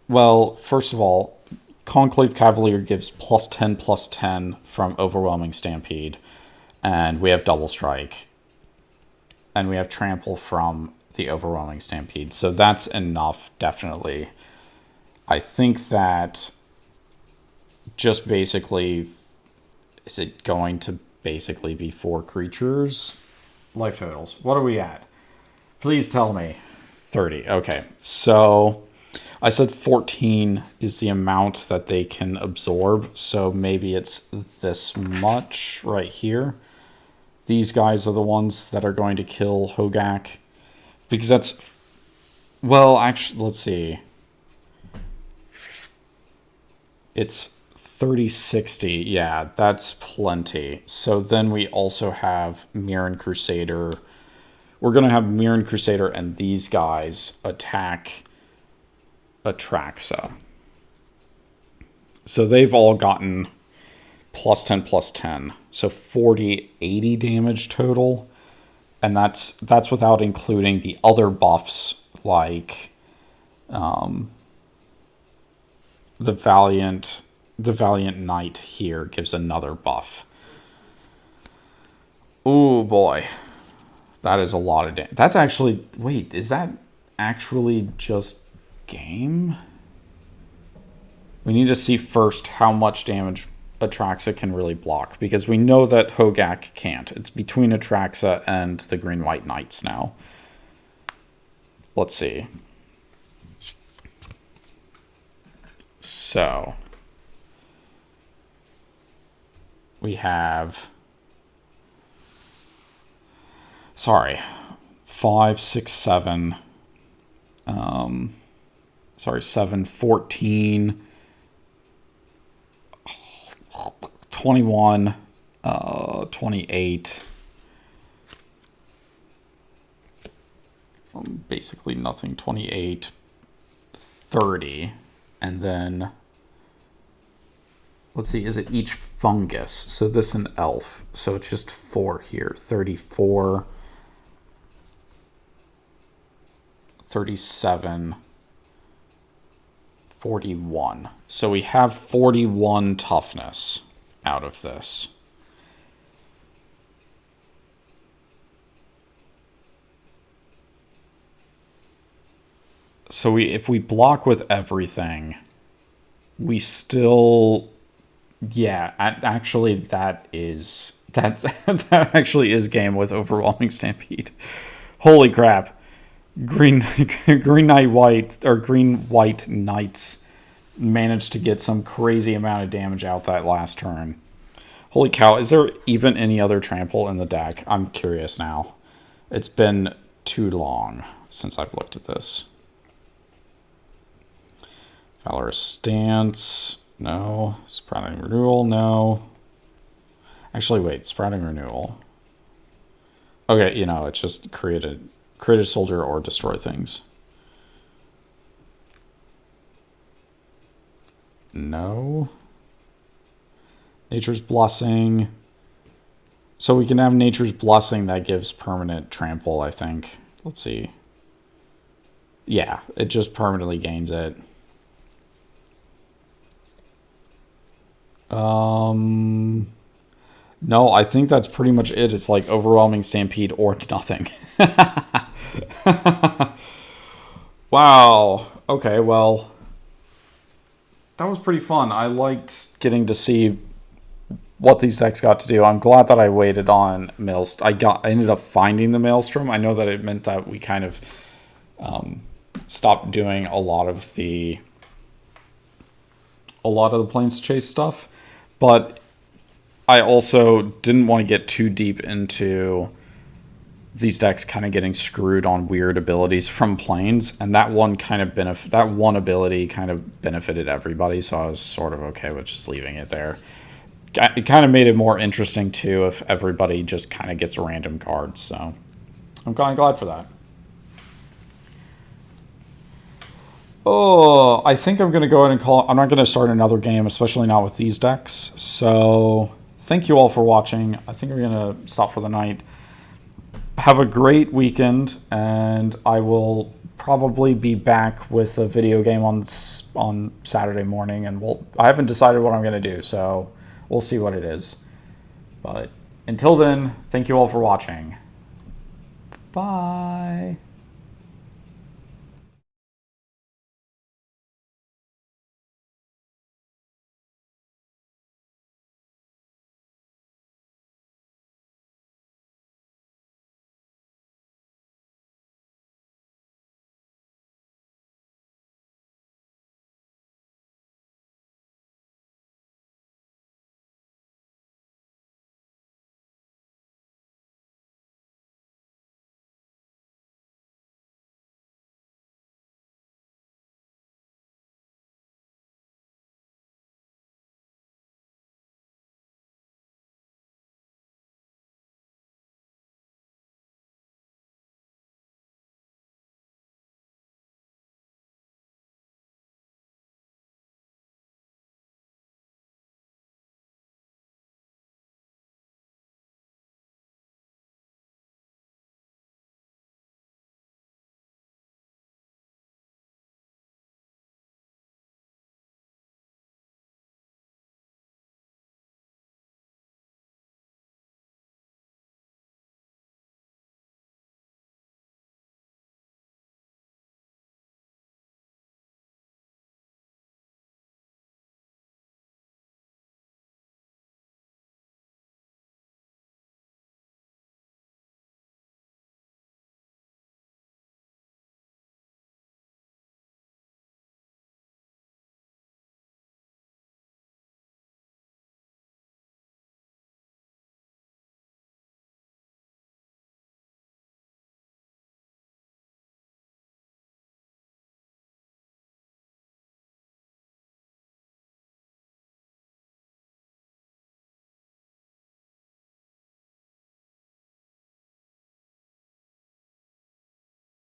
Well, first of all, Conclave Cavalier gives +10/+10 from Overwhelming Stampede. And we have Double Strike. And we have Trample from the Overwhelming Stampede. So that's enough, definitely. I think that just basically... Is it going to basically be 4 creatures? Life totals. What are we at? Please tell me. 30. Okay. So I said 14 is the amount that they can absorb. So maybe it's this much right here. These guys are the ones that are going to kill Hogak. Because that's... Well, actually, let's see. It's 30-60. Yeah, that's plenty. So then we also have Mirren Crusader. We're going to have Mirren Crusader and these guys attack Atraxa. So they've all gotten +10/+10. So 40-80 damage total. And that's without including the other buffs like the Valiant Knight here gives another buff. Oh boy. That is a lot of damage. That's actually... Wait, is that actually just game? We need to see first how much damage Atraxa can really block, because we know that Hogak can't. It's between Atraxa and the Green-White Knights now. Let's see. So... We have... Sorry. 5, 6, 7... 7, 14... 21, 28, basically nothing, 28, 30, and then, let's see, is it each fungus? So this an elf, so it's just 4 here, 34, 37, 41. So we have 41 toughness out of this. So if we block with everything, we still... Yeah, actually that actually is game with Overwhelming Stampede. Holy crap. Green White Knights managed to get some crazy amount of damage out that last turn. Holy cow, is there even any other trample in the deck? I'm curious now. It's been too long since I've looked at this. Valorous Stance, no. Sprouting Renewal, no. Actually, wait, Sprouting Renewal. Okay, it's just create a soldier or destroy things. No. Nature's Blessing. So we can have Nature's Blessing that gives permanent trample, I think. Let's see. Yeah, it just permanently gains it. No, I think that's pretty much it. It's like Overwhelming Stampede or nothing. Wow. Okay, well, that was pretty fun. I liked getting to see what these decks got to do. I'm glad that I waited on Maelstrom. I ended up finding the Maelstrom. I know that it meant that we kind of stopped doing a lot of the Plains Chase stuff, but I also didn't want to get too deep into these decks kind of getting screwed on weird abilities from Plains, and that one ability kind of benefited everybody, so I was sort of okay with just leaving it there. It kind of made it more interesting too if everybody just kind of gets random cards, so I'm kind of glad for that. Oh, I think I'm going to go ahead and call. I'm not going to start another game, especially not with these decks. So thank you all for watching. I think we're going to stop for the night. Have a great weekend, and I will probably be back with a video game on Saturday morning, and I haven't decided what I'm going to do, so we'll see what it is. But until then, thank you all for watching. Bye.